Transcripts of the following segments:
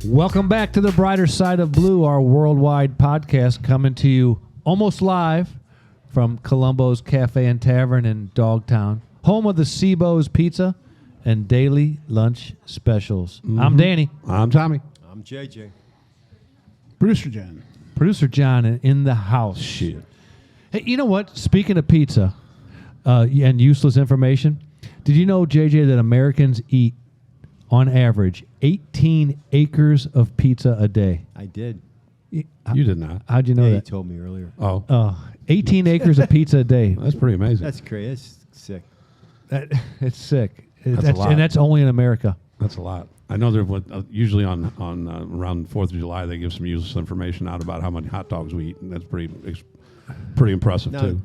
Welcome back to the Brighter Side of Blue, our worldwide podcast coming to you almost live from Columbo's Cafe and Tavern in Dogtown, home of the Seabo's Pizza and daily lunch specials. Mm-hmm. I'm Danny. I'm Tommy. I'm JJ. Producer John. Producer John in the house. Shit. Hey, you know what? Speaking of pizza and useless information, did you know, JJ, that Americans eat, on average, 18 acres of pizza a day? I did. You did not. How'd you know You that? told me earlier. Oh. 18 acres of pizza a day. That's pretty amazing. That's crazy. That's sick. It's sick. That's a lot. And that's only in America. That's a lot. I know they're usually on around 4th of July, they give some useless information out about how many hot dogs we eat, and that's pretty impressive, Now, too.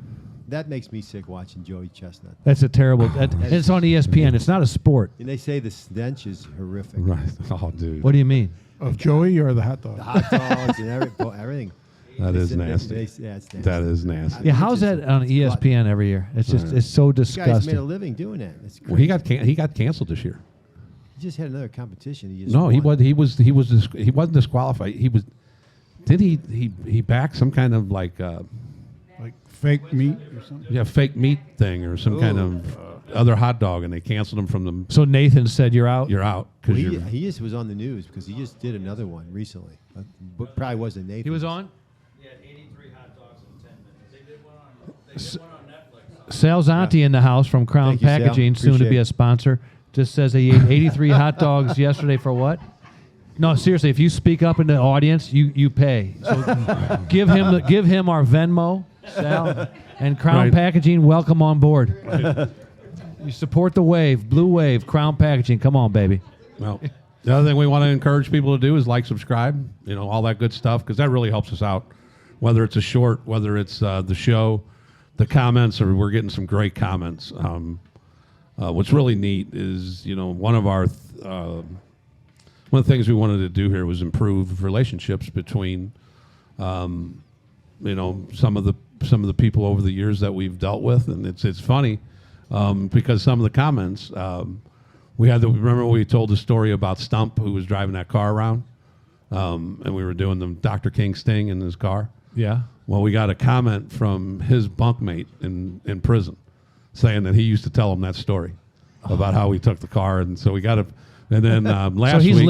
that makes me sick watching Joey Chestnut. That's a terrible. It's on ESPN. It's not a sport. And they say the stench is horrific. Right. Oh, dude. What do you mean? Of Joey or the hot dog? The hot dogs and everything. That is nasty. Yeah, it's nasty. That is nasty. Yeah, how's that on ESPN every year? It's just it's so This guy's made a disgusting. living doing that. It's crazy. Well, he got canceled this year. He just had another competition. He just No, he won. wasn't disqualified. He backed some kind of like Fake meat or something? fake meat thing or some kind of other hot dog, and they canceled him from the. So Nathan said you're out. You're out Well, because he just was on the news because he just did another one recently. But probably wasn't Nathan. He was on. He had 83 hot dogs in 10 minutes. They did one on Netflix. Sal's auntie in the house from Crown Thank you, Sal. Packaging, soon to Appreciate be it. a sponsor. Just says he ate 83 hot dogs yesterday for what? No, seriously. If you speak up in the audience, you pay. So give him our Venmo, Sal, and Crown Right. Packaging. Welcome on board. You support the wave, Blue Wave, Crown Packaging. Come on, baby. well, the other thing we want to encourage people to do is like, subscribe, all that good stuff, because that really helps us out. Whether it's a short, whether it's the show, the comments, or we're getting some great comments. What's really neat is, one of the things we wanted to do here was improve relationships between, some of the people over the years that we've dealt with, and it's funny because some of the comments remember we told the story about Stump, who was driving that car around, and we were doing the Dr. King sting in his car. Yeah. Well, we got a comment from his bunkmate in prison saying that he used to tell him that story about how he took the car, and so we got and then last So he's week,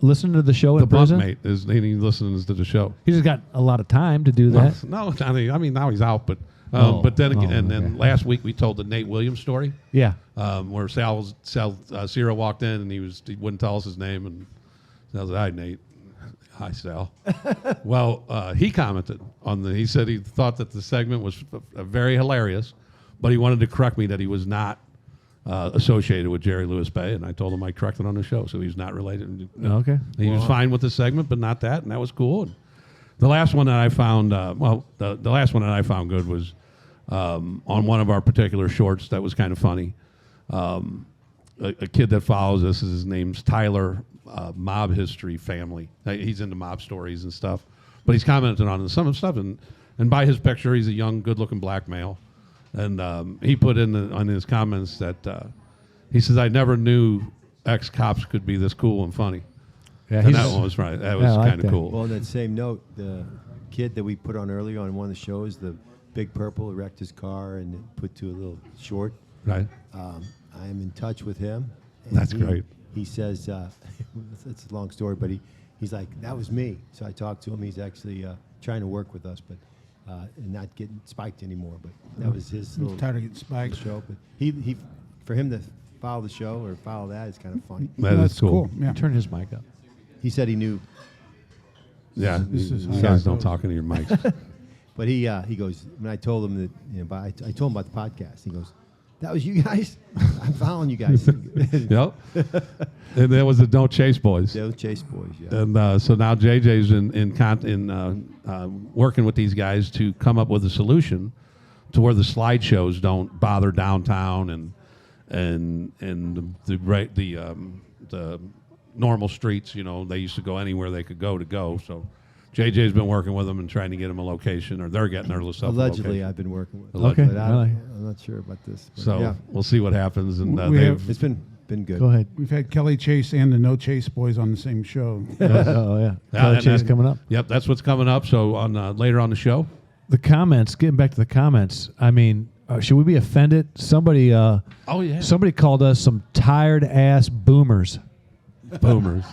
listening to the show the in prison? bunkmate is he listens to the show. He's just got a lot of time to do that. No, I mean now he's out, but then again, and then okay. last week we told the Nate Williams story, Yeah. where Sal Cira walked in and he wouldn't tell us his name, and I was like, "Hi, Nate." Hi, Sal. Well, he commented he said he thought that the segment was very hilarious, but he wanted to correct me that he was not associated with Jerry Lewis Bay, and I told him I corrected on the show, so he's not related. Okay. He was fine with the segment, but not that, and that was cool. And the last one that I found, the last one that I found good was on one of our particular shorts that was kind of funny. A kid that follows us, his name's Tyler, Mob History Family. He's into mob stories and stuff, but he's commented on some stuff, and by his picture, he's a young, good-looking black male. And he put on his comments that he says, "I never knew ex-cops could be this cool and funny." Yeah, And that one was right. That was I like kind of that. cool. Well, on that same note, the kid that we put on earlier on one of the shows, the Big Purple, wrecked his car and put to a little short. Right. I am in touch with him. and That's great. He says, it's a long story, but he's like, that was me. So I talked to him. He's actually trying to work with us, but and not getting spiked anymore. But that was his I'm little tired of getting spiked. show. But he for him to follow the show or follow that is kind of funny. That That's is cool. Yeah. Turn his mic up. He said he knew, Yeah. This is you how guys it don't goes. talk into your mics. but he goes, when I told him that, I told him about the podcast. He goes, that was you guys? I'm following you guys. Yep. And there was the Don't Chase Boys. Those Chase Boys, yeah. And so now JJ's working with these guys to come up with a solution to where the slideshows don't bother downtown and the normal streets. They used to go anywhere they could go. So JJ's been working with them and trying to get them a location, or they're getting their stuff. Allegedly, I've been working with them. Okay, But really? I'm not sure about this. But So yeah. we'll see what happens. And We they've have- It's been been good. Go ahead. We've had Kelly Chase and the No Chase boys on the same show. Oh yeah. Kelly and Chase then- coming up. Yep, that's what's coming up. So on later on the show, The comments. Getting back to the comments. I mean, should we be offended? Somebody. Somebody called us some tired ass boomers. boomers.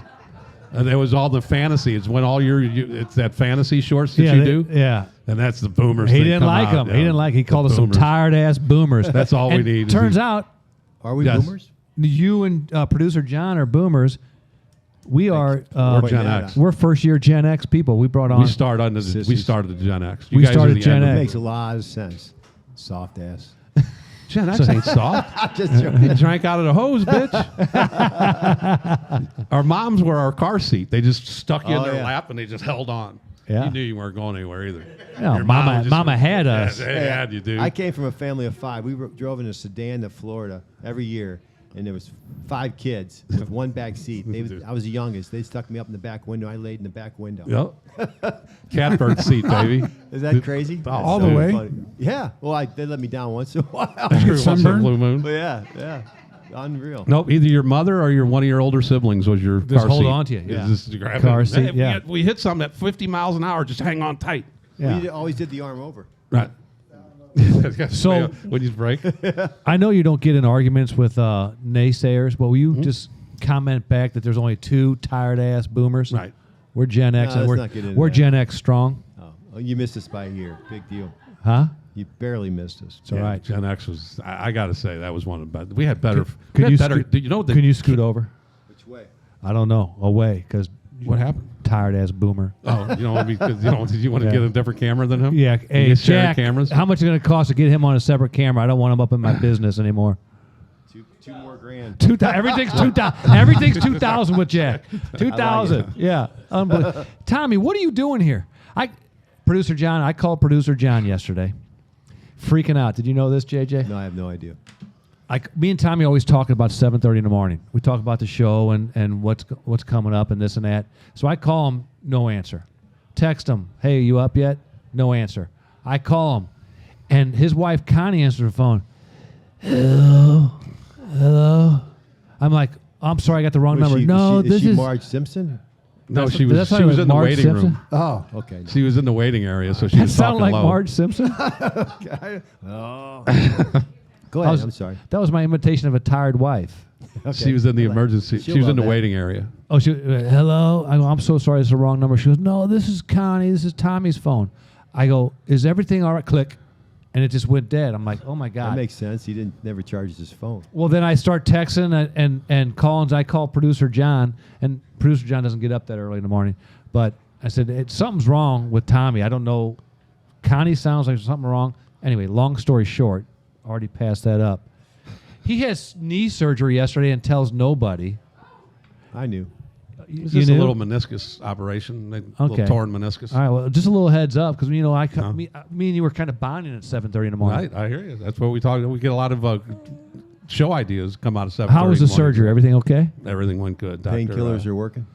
And there was all the fantasy. It's when all it's that fantasy shorts that you do. Yeah. And that's the boomers. He thing didn't come like out, them. yeah. He didn't like. He The called us some boomers. tired ass boomers. That's all we And need is Turns he- out Are we Yes. boomers? you and producer John are boomers. We are. We're Gen yeah. X. We're first year Gen X people. We brought on. We started the Sissies. Gen X. We guys are started the Gen end of X. it. Makes a lot of sense. Soft ass. Gen X ain't soft. I'm just joking. They drank out of the hose, bitch. Our moms were our car seat. They just stuck you in Oh, their yeah. lap and they just held on. Yeah. You knew you weren't going anywhere either. No, Your mama- mom just- mama had Yeah, us. they had you, dude. I came from a family of 5. We drove in a sedan to Florida every year, and there was 5 kids with one back seat. I was the youngest. They stuck me up in the back window. I laid in the back window. Yep. Catbird seat, baby. Is that crazy? That's all the way? funny. Yeah. Well, they let me down once in a while. Once in a sunburn? blue moon. But yeah. Unreal. Nope, either your mother or one of your older siblings was your Just car hold seat. on to you, yeah. Just grab Car it. seat, Hey, yeah. we hit something at 50 miles an hour. Just hang on tight. Yeah. We always did the arm over. Right. So- when you break, I know you don't get in arguments with naysayers, but will you just comment back that there's only 2 tired ass boomers? right? We're Gen X, No, and let's not get into we're that. Gen X strong, Oh, you missed us by a year. Big deal. huh? You barely missed us. It's all right. Gen X was. I got to say that was one of the best. We had better. Could we had you better. scoot- You know the, Can you scoot over? Which way? I don't know. Away, because what happened? tired ass boomer. Oh, you know, because did you want to Yeah. get a different camera than him? Yeah. You Hey, guys share Jack. cameras. How much is it going to cost to get him on a separate camera? I don't want him up in my business anymore. Two more grand. Everything's 2,000. Everything's 2,000 with Jack. 2,000. Yeah. Unbelievable. Tommy, what are you doing here? Producer John. I called producer John yesterday. Freaking out. Did you know this, JJ? No, I have no idea. Me and Tommy always talking about 7:30 in the morning. We talk about the show and what's coming up and this and that. So I call him, no answer. Text him, hey, you up yet? No answer. I call him, and his wife Connie answers the phone. Hello. I'm like, I'm sorry, I got the wrong number. No, is this she is Marge Simpson? No, That's- she was. that's She how was it in the Marge waiting Simpson? room. Oh, okay. She was in the waiting area, so she That was sound talking like low. Marge Simpson. Oh. Go ahead. I'm sorry. That was my imitation of a tired wife. Okay. She was in the emergency. She'll She was in love the that. waiting area. Oh, hello. I go, I'm so sorry, it's the wrong number. She goes, no, this is Connie. This is Tommy's phone. I go, is everything all right? Click. And it just went dead. I'm like, oh my God. That makes sense. He never charges his phone. Well, then I start texting and calling. I call producer John, and producer John doesn't get up that early in the morning. But I said, something's wrong with Tommy. I don't know. Connie sounds like there's something wrong. Anyway, long story short, already passed that up. He has knee surgery yesterday and tells nobody. I knew. It was You just a knew? little meniscus operation, a Okay. little torn meniscus. All right, well, just a little heads up because me No. and you were kind of bonding at 7:30 in the morning. Right, I hear you. That's what we talk. We get a lot of show ideas come out of 7:30. How was the in morning. surgery? Everything okay? Everything went good. Doctor, Painkillers are working.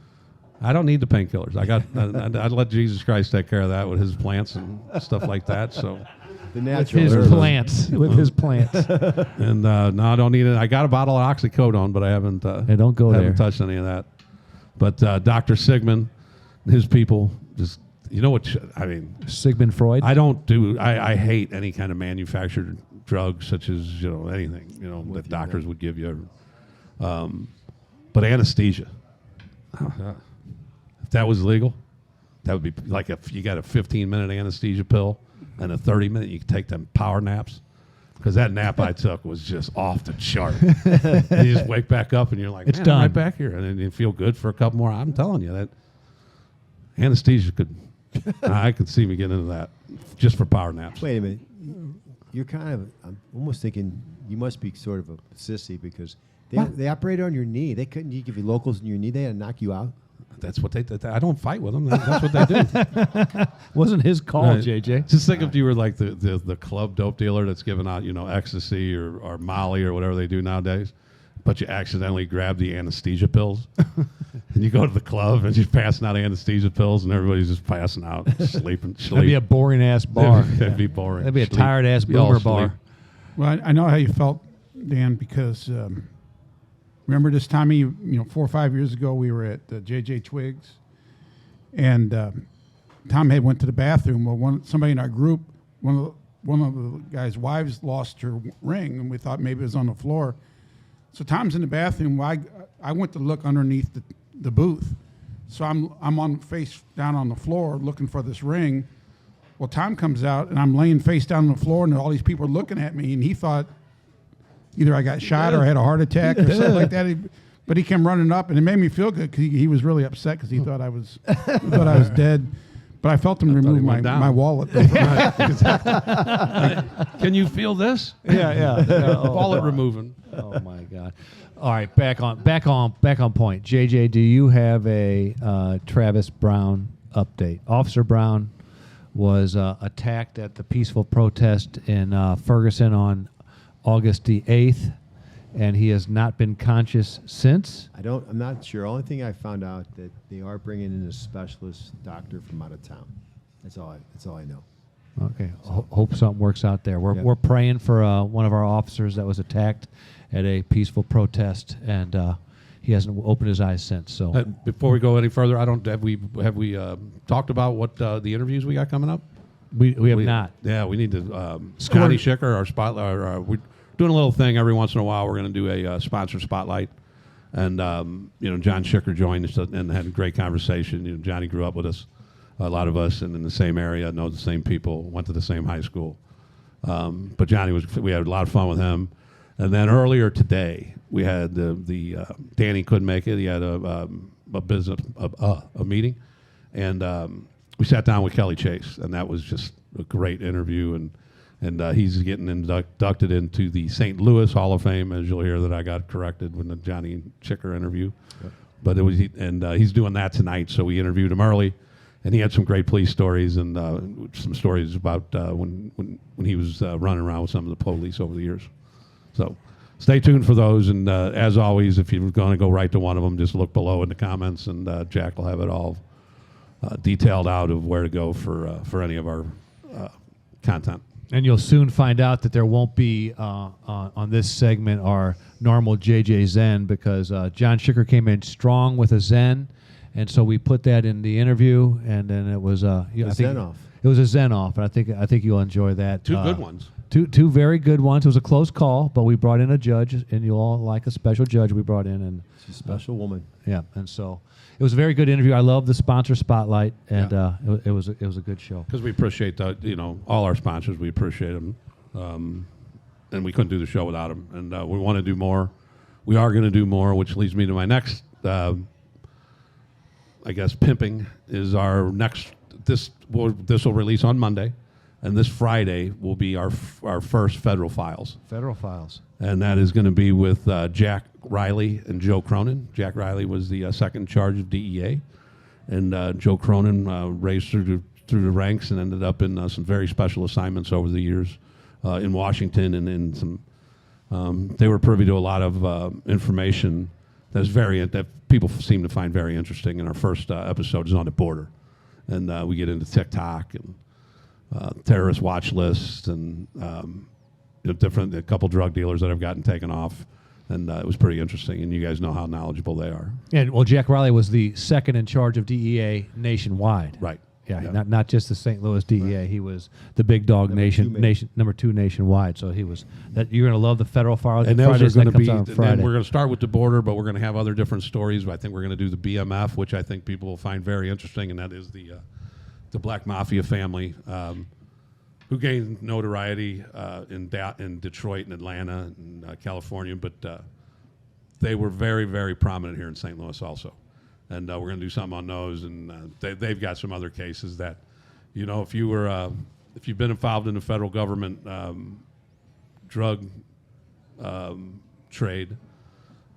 I don't need the painkillers. I got. I'd let Jesus Christ take care of that with his plants and stuff like that. So, The With natural his herbs. plants. With his plants. and no, I don't need it. I got a bottle of oxycodone, but I haven't. Hey, don't go haven't there. touched any of that. But Dr. Sigmund, and his people, just you know what? I mean, Sigmund Freud. I hate any kind of manufactured drug such as anything that doctors would give you. But anesthesia, if that was legal, that would be like if you got a 15-minute anesthesia pill and a 30-minute, you could take them power naps. Because that nap I took was just off the chart. And you just wake back up and you're like, It's "Man, done." I'm right back here. And then you feel good for a couple more. I'm telling you that anesthesia could, I could see me getting into that just for power naps. Wait a minute. You're kind of, I'm almost thinking you must be sort of a sissy because they operated on your knee. They couldn't give you locals in your knee. They had to knock you out. That's what they did. I don't fight with them. That's what they do. Wasn't his call, Right. JJ. Just think if you were like the club dope dealer that's giving out, ecstasy or Molly or whatever they do nowadays, but you accidentally grab the anesthesia pills. And you go to the club and you're passing out anesthesia pills and everybody's just passing out, sleeping. That'd be a boring ass bar. That'd be boring. That'd be a Sleep. tired ass Be all boomer sleep. bar. Well, I know how you felt, Dan, because remember this time, 4 or 5 years ago, we were at J.J. Twiggs, and Tom had went to the bathroom. Well, somebody in our group, one of the guy's wives lost her ring, and we thought maybe it was on the floor. So Tom's in the bathroom. I went to look underneath the booth. So I'm on face down on the floor looking for this ring. Well, Tom comes out, and I'm laying face down on the floor, and all these people are looking at me, and he thought either I got shot or I had a heart attack or something like that. But he came running up, and it made me feel good because he was really upset because he thought I was dead. But I felt him remove my wallet. Can you feel this? Yeah. Wallet removing. Oh my God! All right, back on point. JJ, do you have a Travis Brown update? Officer Brown was attacked at the peaceful protest in Ferguson on August the 8th, and he has not been conscious since. I'm not sure. Only thing I found out that they are bringing in a specialist doctor from out of town. That's all I know. Okay. Hope something works out there. We're praying for one of our officers that was attacked at a peaceful protest, and he hasn't opened his eyes since. So Before we go any further, have we talked about what the interviews we got coming up? we have not. Yeah, we need to. Johnny Schicker, our spotlight. We're doing a little thing every once in a while. We're going to do a sponsor spotlight, and John Schicker joined us and had a great conversation. Johnny grew up with us, a lot of us, and in the same area, know the same people, went to the same high school. But Johnny we had a lot of fun with him. And then earlier today, we had Danny couldn't make it. He had a meeting, and we sat down with Kelly Chase, and that was just a great interview. And he's getting inducted into the St. Louis Hall of Fame, as you'll hear that I got corrected with the Johnny Schicker interview. Yep. But he's doing that tonight, so we interviewed him early, and he had some great police stories and some stories about when he was running around with some of the police over the years. So stay tuned for those, and as always, if you're going to go right to one of them, just look below in the comments, and Jack will have it all detailed out of where to go for any of our content. And you'll soon find out that there won't be on this segment our normal JJ Zen, because John Schicker came in strong with a Zen, and so we put that in the interview, and then it was Zen off. It was a Zen off, and I think you'll enjoy that. Two good ones. Two very good ones. It was a close call, but we brought in a judge, and you all like a special judge we brought in, and She's a special woman. Yeah, and so it was a very good interview. I love the sponsor spotlight, and it was a good show. Because we appreciate all our sponsors. We appreciate them, and we couldn't do the show without them. And we want to do more. We are going to do more, which leads me to my next. Pimping is our next. This will release on Monday. And this Friday will be our first Federal Files. Federal Files. And that is going to be with Jack Riley and Joe Cronin. Jack Riley was the second in charge of DEA. And Joe Cronin raised through the ranks and ended up in some very special assignments over the years in Washington. And in some, they were privy to a lot of information that people seem to find very interesting. And our first episode is on the border. And we get into TikTok and terrorist watch lists, and a couple drug dealers that have gotten taken off, and it was pretty interesting. And you guys know how knowledgeable they are. And Jack Riley was the second in charge of DEA nationwide. Right. Yeah. Not just the St. Louis DEA. Right. He was the big dog number two nationwide. So he was that. You're going to love the Federal Files. And those are going to be. On Friday. We're going to start with the border, but we're going to have other different stories. I think we're going to do the BMF, which I think people will find very interesting, and that is the Black Mafia family, who gained notoriety in Detroit and Atlanta and California, but they were very, very prominent here in St. Louis also. And we're going to do something on those, and they've got some other cases that, if you've been involved in the federal government drug trade,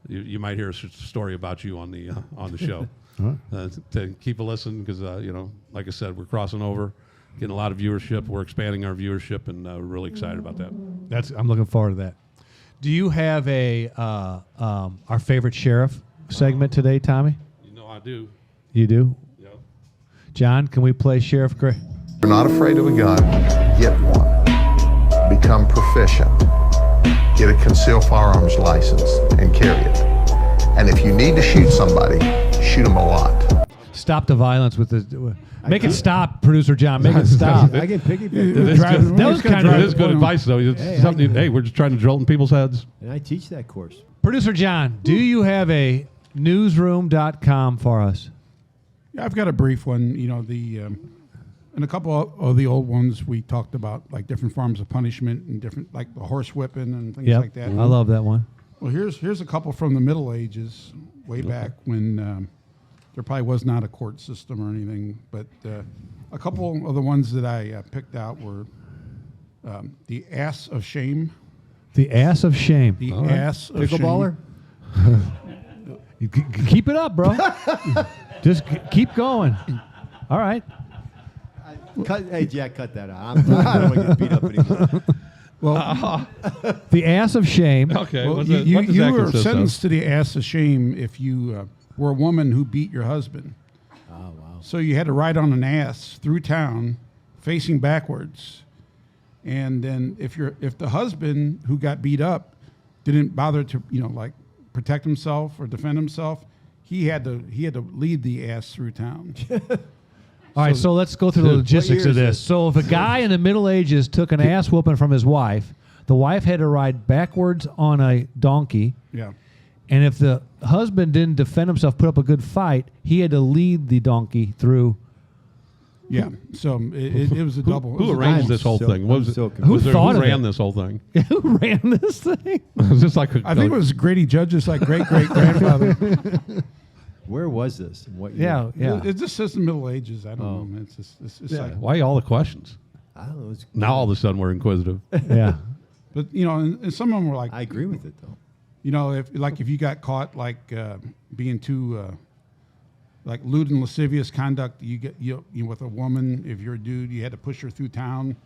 you might hear a story about you on the show. To keep a listen, because like I said, we're crossing over, getting a lot of viewership. We're expanding our viewership, and we're really excited about that. I'm looking forward to that. Do you have our favorite sheriff segment today, Tommy? I do. You do? Yep. John, can we play Sheriff Gray? You're not afraid of a gun, get one. Become proficient. Get a concealed firearms license and carry it. you need to shoot somebody, shoot them a lot. Stop the violence with the. Make it stop, producer John. Make it stop. I can piggyback. That was kind It of is good advice, though. It's Hey, something. Hey, we're just trying to drill in people's heads. And I teach that course. Producer John. Do you have a newsroom.com for us? Yeah, I've got a brief one. You know, and a couple of the old ones we talked about, like different forms of punishment and different, like the horse whipping and things Yep. like that. I love that one. Well, here's a couple from the Middle Ages, way back when there probably was not a court system or anything. But a couple of the ones that I picked out were the ass of shame. The ass of shame. The ass of Pickleballer? You keep it up, bro. Just keep going. All right. Hey, Jack, cut that out. I don't want to get beat up anymore. Well, The ass of shame. Okay. well what you, does you, that you were consist of? sentenced to the ass of shame if you were a woman who beat your husband. Oh, wow. So you had to ride on an ass through town, facing backwards, and then if the husband who got beat up didn't bother to like protect himself or defend himself, he had to lead the ass through town. All right, so let's go through the logistics year of is this. this? So if a guy in the Middle Ages took an ass whooping from his wife, the wife had to ride backwards on a donkey, Yeah. and if the husband didn't defend himself, put up a good fight, he had to lead the donkey through. Yeah, so it was a double. Who it was a arranged double- this whole so- thing? What I'm was it? so Was confused. Who thought of ran it? this whole thing? Who ran this thing? Was this like a? I think it was Grady Judge's like great grandfather. Where was this? And what year? Yeah, yeah. It just says the Middle Ages. I don't know. It's just it's like, Why all the questions? I don't know. It's, Now all of a sudden we're inquisitive. Yeah. but and some of them were like, I agree with it, though. if you got caught like being too like lewd and lascivious conduct, you with a woman. If you're a dude, you had to push her through town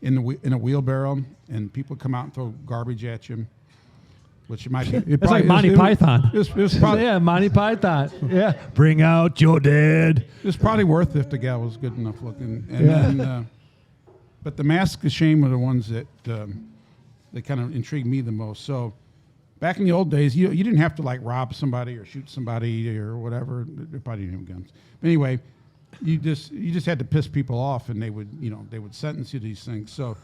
in a wheelbarrow, and people come out and throw garbage at you. Which might be. It's like Monty Python. It was probably, Yeah, Monty Python. Yeah. Bring out your dead. It was probably worth it if the gal was good enough looking. And Yeah. then, but the mask of shame were the ones that kind of intrigued me the most. So back in the old days, you didn't have to like rob somebody or shoot somebody or whatever. They probably didn't have guns. But anyway, you just had to piss people off, and they would sentence you to these things. So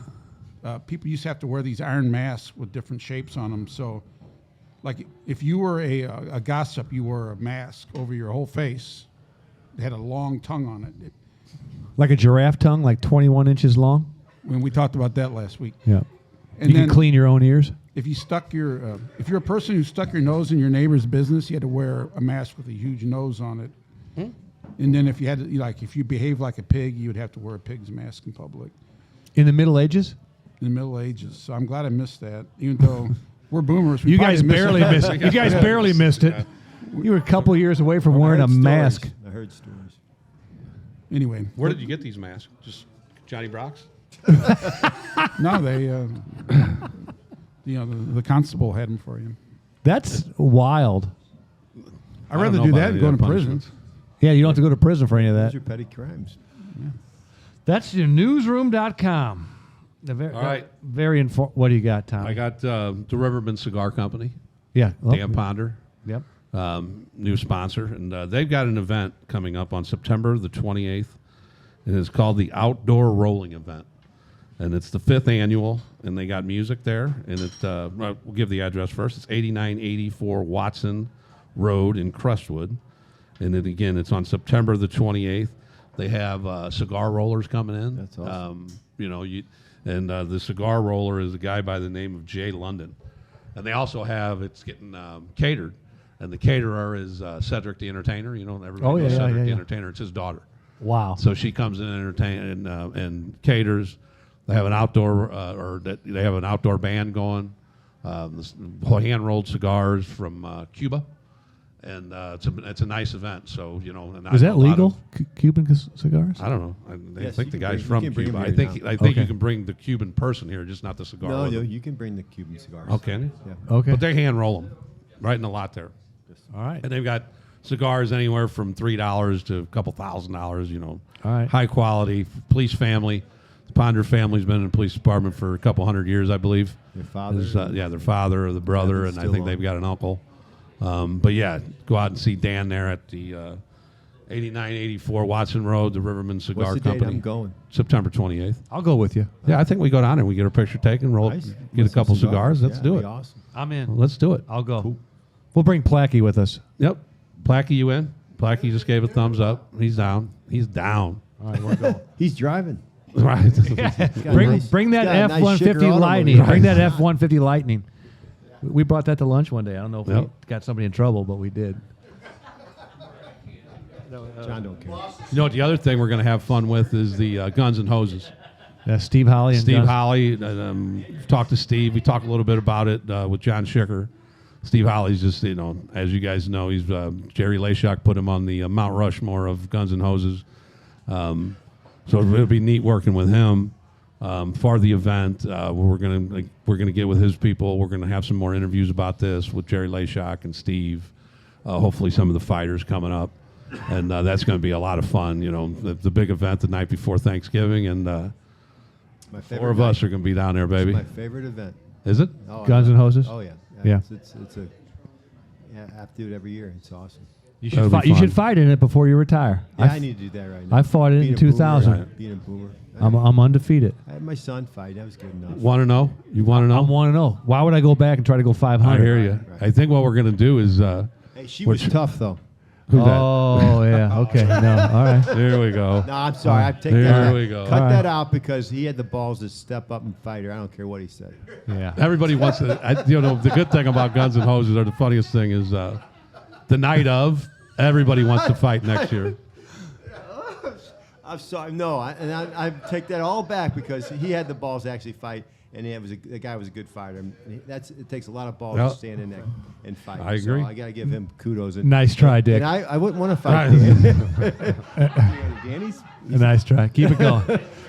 people used to have to wear these iron masks with different shapes on them. So like if you were a gossip, you wore a mask over your whole face. It had a long tongue on it. Like a giraffe tongue, like 21 inches long. When we talked about that last week. Yeah. And You then can clean your own ears. if you stuck your, if you're a person who stuck your nose in your neighbor's business, you had to wear a mask with a huge nose on it. And then if you had to, if you behaved like a pig, you would have to wear a pig's mask in public. In the Middle Ages? In the Middle Ages. So I'm glad I missed that, even though we're boomers. We You probably guys missed barely it. missed it. You guys barely missed it. You were a couple years away from wearing I a heard stories. mask. I heard stories. Anyway, Where did you get these masks? Just Johnny Brock's? no, they, the constable had them for you. That's wild. I'd rather do that than go to prison. Yeah, you don't have to go to prison for any of Those that. are petty crimes. That's your newsroom.com. All right. Very what do you got, Tom? I got the Rivermen Cigar Company, Yeah. well, Dan Ponder, Yep. new sponsor, and they've got an event coming up on September the 28th. It is called the Outdoor Rolling Event, and it's the 5th annual, and they got music there, and we'll give the address first. It's 8984 Watson Road in Crestwood, and then again, it's on September the 28th. They have cigar rollers coming in. That's awesome. The cigar roller is a guy by the name of Jay London, and they also have it's getting catered, and the caterer is Cedric the Entertainer. Everybody Oh, knows yeah, Cedric yeah, the yeah. Entertainer. It's his daughter. Wow. So she comes in and entertain and caters. They have an outdoor they have an outdoor band going. Hand rolled cigars from Cuba, and it's a nice event. So and I Is know that a lot legal? of- Cuban cigars? I don't know. I Yes, think you the can guy's bring- from you can bring Cuba. him I here think now. I think Okay. you can bring the Cuban person here, just not the cigar. No, with no, them. you can bring the Cuban cigars. Oh, can you? Yeah. Okay. But they hand roll them right in the lot there. All right. And they've got cigars anywhere from $3 to a couple $1,000s, All right. high quality. Police family. The Ponder family's been in the police department for a couple hundred years, I believe. Their father. Their father or the brother, Brother's and I still think on. they've got an uncle. But yeah, go out and see Dan there at the 8984 Watson Road, the Rivermen Cigar What's the date Company. I'm going? September 28th. I'll go with you. Yeah, I think we go down there. We get a picture taken, roll, Nice. get a With some couple cigars. Let's Yeah, do that'd it. be awesome. I'm in. Let's do it. I'll go. We'll bring Placky with us. Yep. Placky, you in? Placky just gave a thumbs up. He's down. He's down. All right, we're going. He's driving. Right. Got a bring nice- bring that got a nice F-150 Schicker Automotive. Lightning. Right. Bring that F-150 Lightning. We brought that to lunch one day. I don't know if Yep. we got somebody in trouble, but we did. John don't care. You know what? The other thing we're going to have fun with is the Guns and Hoses. Steve Holly and Steve Guns. Holly. Talked to Steve. We talked a little bit about it with John Schicker. Steve Holly's just, as you guys know, he's Jerry Leshock put him on the Mount Rushmore of Guns and Hoses. So it'll be neat working with him for the event. We're gonna get with his people. We're gonna have some more interviews about this with Jerry Leshock and Steve. Hopefully, some of the fighters coming up, and that's going to be a lot of fun. The big event the night before Thanksgiving, and My favorite four of night. us are going to be down there, baby. My favorite event. Is it? Oh, Guns yeah. and Hoses? Oh yeah. Yeah. It's I have to do it every year. It's awesome. You That'll should, be fight, you fun. should fight in it before you retire. Yeah, I I f- need to do that right now. I fought it Being in a boomer, 2000. Being a boomer. I'm undefeated. I had my son fight. That was good enough. Want to know? You want to know? I'm 1-0. Why would I go back and try to go 500? I hear you. Right. I think what we're going to do is Hey, she was tough though. who's Oh, yeah. Okay. No. All right. that? There we go. No, I'm sorry. I take There that. we go. Cut All that right. out because he had the balls to step up and fight her. I don't care what he said. Yeah. Everybody wants to. The good thing about Guns and Hoses, or the funniest thing, is the night of. Everybody wants to fight next year. I'm sorry. No, I take that all back because he had the balls to actually fight, and the guy was a good fighter. And it takes a lot of balls Yep. to stand in there and fight. I agree. So I got to give him kudos. And, Nice try, Dick. And I wouldn't want to fight Right. Danny's. Nice try. Keep it going.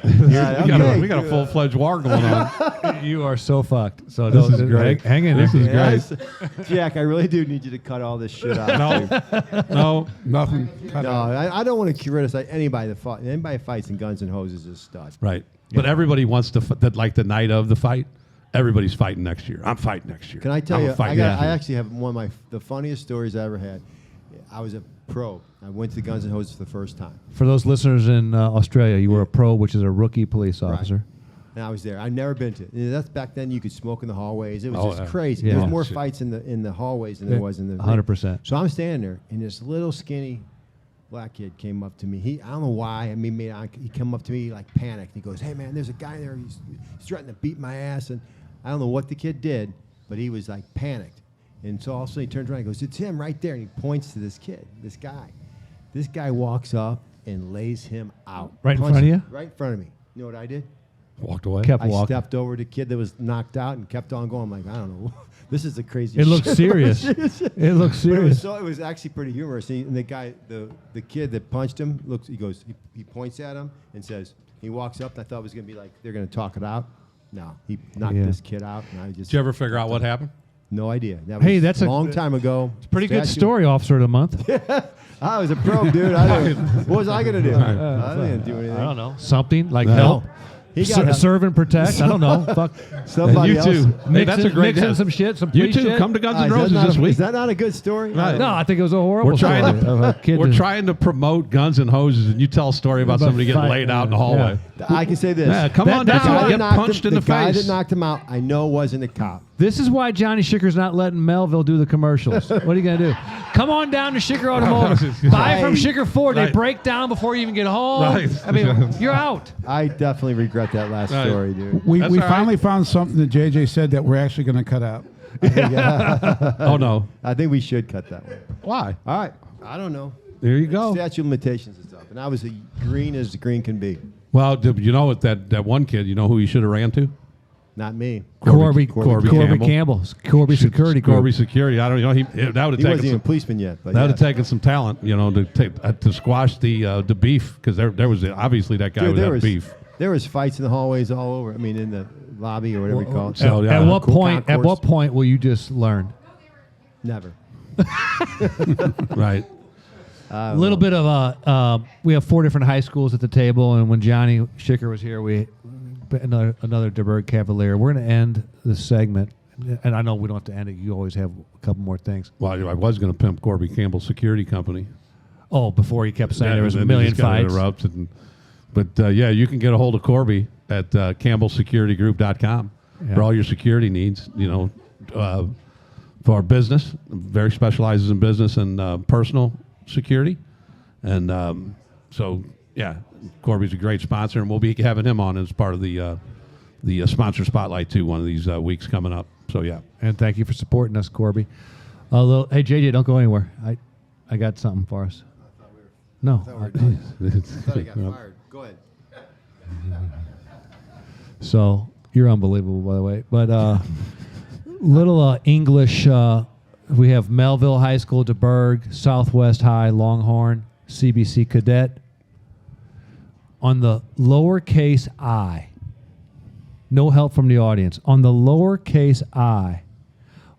We got a full-fledged war going on. You are so fucked. So This don't is great. Hang in This there. is great. Jack, I really do need you to cut all this shit out. No. Nothing. Cut No, out. I don't want to criticize anybody that fought. Anybody that fights in Guns and Hoses is a stud. Right. But everybody wants to, like the night of the fight, everybody's fighting next year. I'm fighting next year. Can I tell I'm you? gonna fight I next year. actually have one of the funniest stories I ever had. I was a pro. I went to Guns and Hoses for the first time. For those listeners in Australia, you were a pro, which is a rookie police officer. And I was there. I'd never been to it. That's back then. You could smoke in the hallways. It was Oh, just yeah. crazy. Yeah. There was more Shit. fights in the hallways than there was in the 100%. So I'm standing there, and this little skinny black kid came up to me. I don't know why. I mean, he came up to me like panicked. He goes, "Hey man, there's a guy there. He's threatening to beat my ass." And I don't know what the kid did, but he was like panicked. And so all of a sudden he turns around and goes, "It's him right there." And he points to this kid, this guy. This guy walks up and lays him out. Right in Punches front of you? him Right in front of me. You know what I did? Walked away. Kept I walking. stepped over to the kid that was knocked out and kept on going. I'm like, I don't know. This is the crazy It looks shit. serious. It looks But it was serious. it was actually pretty humorous. And the guy, the kid that punched him, looks. He goes. He points at him and says. He walks up. And I thought it was gonna be like they're gonna talk it out. No, he knocked Yeah. this kid out, and I just Did you ever figure out what happened? no idea. That Hey, was that's a a- long time ago. Pretty good Statue- story, Officer of the Month. I was a pro, dude. What was I gonna do? I didn't do anything. I don't know. Something like No. help. He got help. Serve and protect. I don't know. Fuck. Somebody You else. too. Hey, that's a great mixing hit. some shit. Some You free too. shit. Come to Guns N' Is that Roses not this a- week. Is that not a good story? Right. No, I think it was a horrible We're trying story to- of a kid We're just- trying to promote Guns and Hoses, and you tell a story about About somebody getting fight- laid out in the yeah. hallway. I can say this. Yeah, come That- on that's down. why- Get knocked punched him, in the guy face. that knocked him out, I know wasn't a cop. This is why Johnny Schicker's not letting Melville do the commercials. What are you going to do? Come on down to Schicker Automotive. Buy from Right. Schicker Ford. They Right. break down before you even get home. Right. I mean, you're out. I definitely regret that last Right. story, dude. We That's all right. finally found something that JJ said that we're actually going to cut out. Oh no. I think we should cut that one. Why? All right. I don't know. There you go. Statute of limitations and stuff. And I was as green as green can be. Well, you know what? That one kid. You know who he should have ran to? Not me. Corby Corby Campbell. Corby Security Group. Corby Security. I don't know. That would have He wasn't taken even a some. policeman yet. But That would yes. have taken some talent, to squash the beef, because there was obviously that guy Dude, would have beef. There was fights in the hallways all over. I mean, in the lobby or whatever you call it. So, yeah. At what Cool point? At concourse. what point will you just learn? Never. Right. A little bit of we have 4 different high schools at the table, and when Johnny Schicker was here, we another DeBerg Cavalier. We're going to end the segment And I know we don't have to end it. You always have a couple more things. Well, I was going to pimp Corby Campbell Security Company. Oh, before you kept saying there was a And million he just got fights. interrupted. But yeah, you can get a hold of Corby at campbellsecuritygroup.com Yeah. for all your security needs. For our business, very specializes in business and personal security. And so, yeah, Corby's a great sponsor, and we'll be having him on as part of the sponsor spotlight too one of these weeks coming up. So yeah, And thank you for supporting us, Corby. Hey, JJ, don't go anywhere. I got something for us. No. I thought I got fired. Go ahead. So you're unbelievable, by the way. But little English. We have Melville High School, DeBerg, Southwest High, Longhorn, CBC Cadet. On the lowercase I, no help from the audience. On the lowercase I,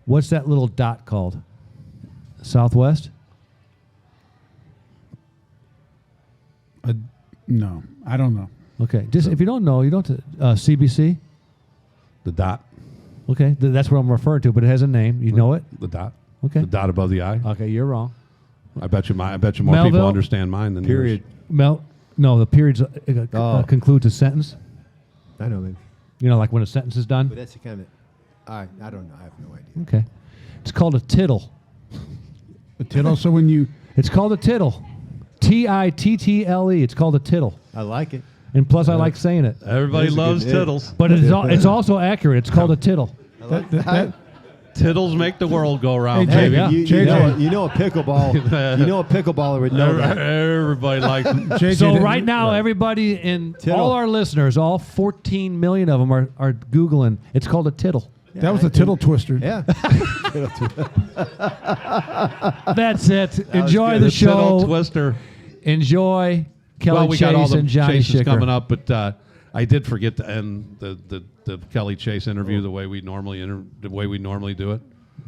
what's that little dot called? Southwest? No, I don't know. Okay. Just if you don't know, you don't. CBC. the dot, Okay, that's what I'm referring to, but it has a name. You know it. the dot, Okay. the dot above the I. Okay, you're wrong. I bet you more Melville, people understand mine than Period. No, the periods Oh. concludes a sentence. I know, man. You know, like when a sentence is done. But that's the kind of. I don't know. I have no idea. Okay. It's called a tittle. A tittle. So when you It's called a tittle. Tittle. It's called a tittle. I like it. And plus, I like saying it. Everybody That's a loves good name. tittles. But it's also accurate. It's called a tittle. Tittles make the world go round. Hey, baby. yeah. You know a pickleball. You know a pickleballer would know that. Everybody likes it. JJ So didn't- right now, everybody and Tittle. all our listeners, all 14 million of them are Googling. It's called a tittle. that was a tittle twister. Yeah. That's it. Enjoy good. the Tittle show. Twister. Enjoy Kelly Well, we got all Chase the and Johnny chases Schicker. coming up, but I did forget to end the Kelly Chase interview the way we normally do it.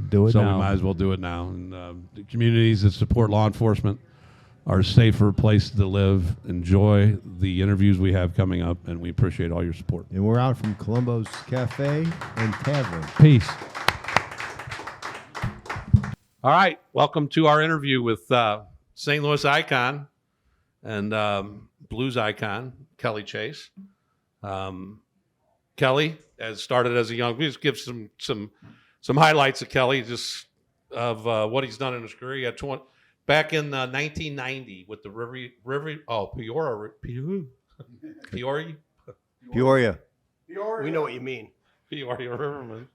Do it So now. we might as well do it now. And the communities that support law enforcement are a safer place to live. Enjoy the interviews we have coming up, and we appreciate all your support. And we're out from Columbo's Cafe and Tavern. Peace. All right, welcome to our interview with St. Louis icon and blues icon Kelly Chase. Kelly has started as a young. We just give some highlights of Kelly, just of what he's done in his career. He had 20 back in 1990 with the Peoria. We know what you mean. Peoria Rivermen.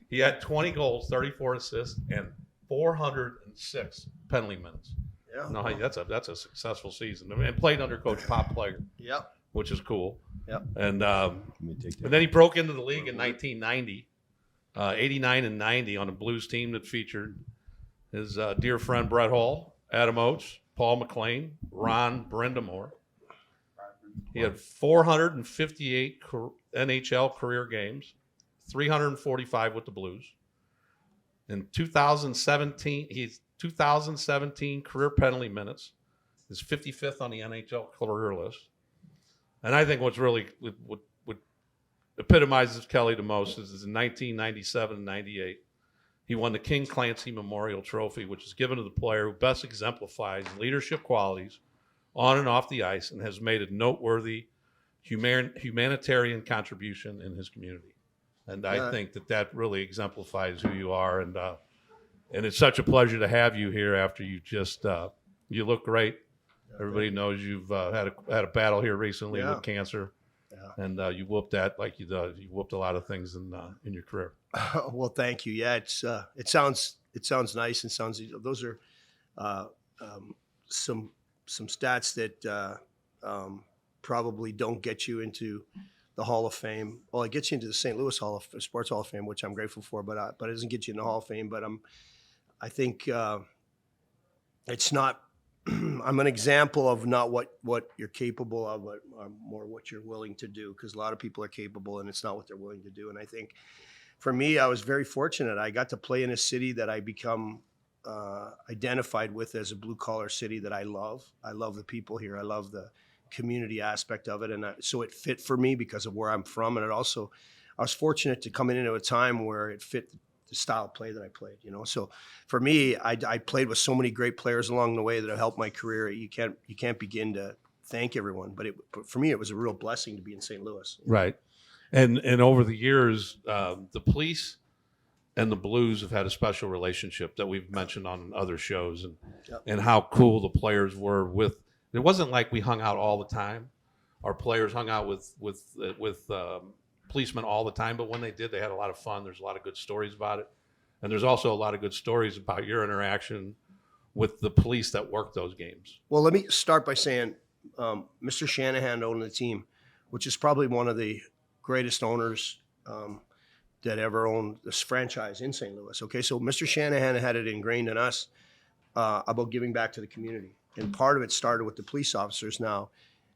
He had 20 goals, 34 assists, and 406 penalty minutes. Yeah. No, hey, that's a successful season, and played under Coach Pop Player, Yep. which is cool. Yep. And Let me take that. and then he broke into the league in 1990, 89 and 90 on a Blues team that featured his dear friend Brett Hall, Adam Oates, Paul McLean, Ron Brindamore. He had 458 NHL career games, 345 with the Blues. In 2017 career penalty minutes is 55th on the NHL career list. And I think what's really what epitomizes Kelly the most is in 1997 and 98, he won the King Clancy Memorial Trophy, which is given to the player who best exemplifies leadership qualities on and off the ice and has made a noteworthy humanitarian contribution in his community. And I think that really exemplifies who you are. And it's such a pleasure to have you here after you just you look great. Everybody knows you've had a battle here recently with cancer, and you whooped that like you whooped a lot of things in your career. Well, thank you. Yeah, it sounds nice and those are some stats that probably don't get you into the Hall of Fame. Well, it gets you into the St. Louis Sports Hall of Fame, which I'm grateful for, but it doesn't get you in the Hall of Fame. But I think it's not. I'm an example of not what you're capable of, but more what you're willing to do. Because a lot of people are capable, and it's not what they're willing to do. And I think, for me, I was very fortunate. I got to play in a city that I become identified with as a blue collar city that I love. I love the people here. I love the community aspect of it, and so it fit for me because of where I'm from, and it also I was fortunate to come into a time where it fit the style of play that I played, So for me, I played with so many great players along the way that have helped my career. You can't begin to thank everyone, but for me, it was a real blessing to be in St. Louis. Right. And over the years, the police and the Blues have had a special relationship that we've mentioned on other shows, and how cool the players were with. It wasn't like we hung out all the time. Our players hung out with policemen all the time, but when they did, they had a lot of fun. There's a lot of good stories about it, and there's also a lot of good stories about your interaction with the police that worked those games. Well, let me start by saying Mr. Shanahan owned the team, which is probably one of the greatest owners that ever owned this franchise in St. Louis. Okay, so Mr. Shanahan had it ingrained in us about giving back to the community, and part of it started with the police officers. Now,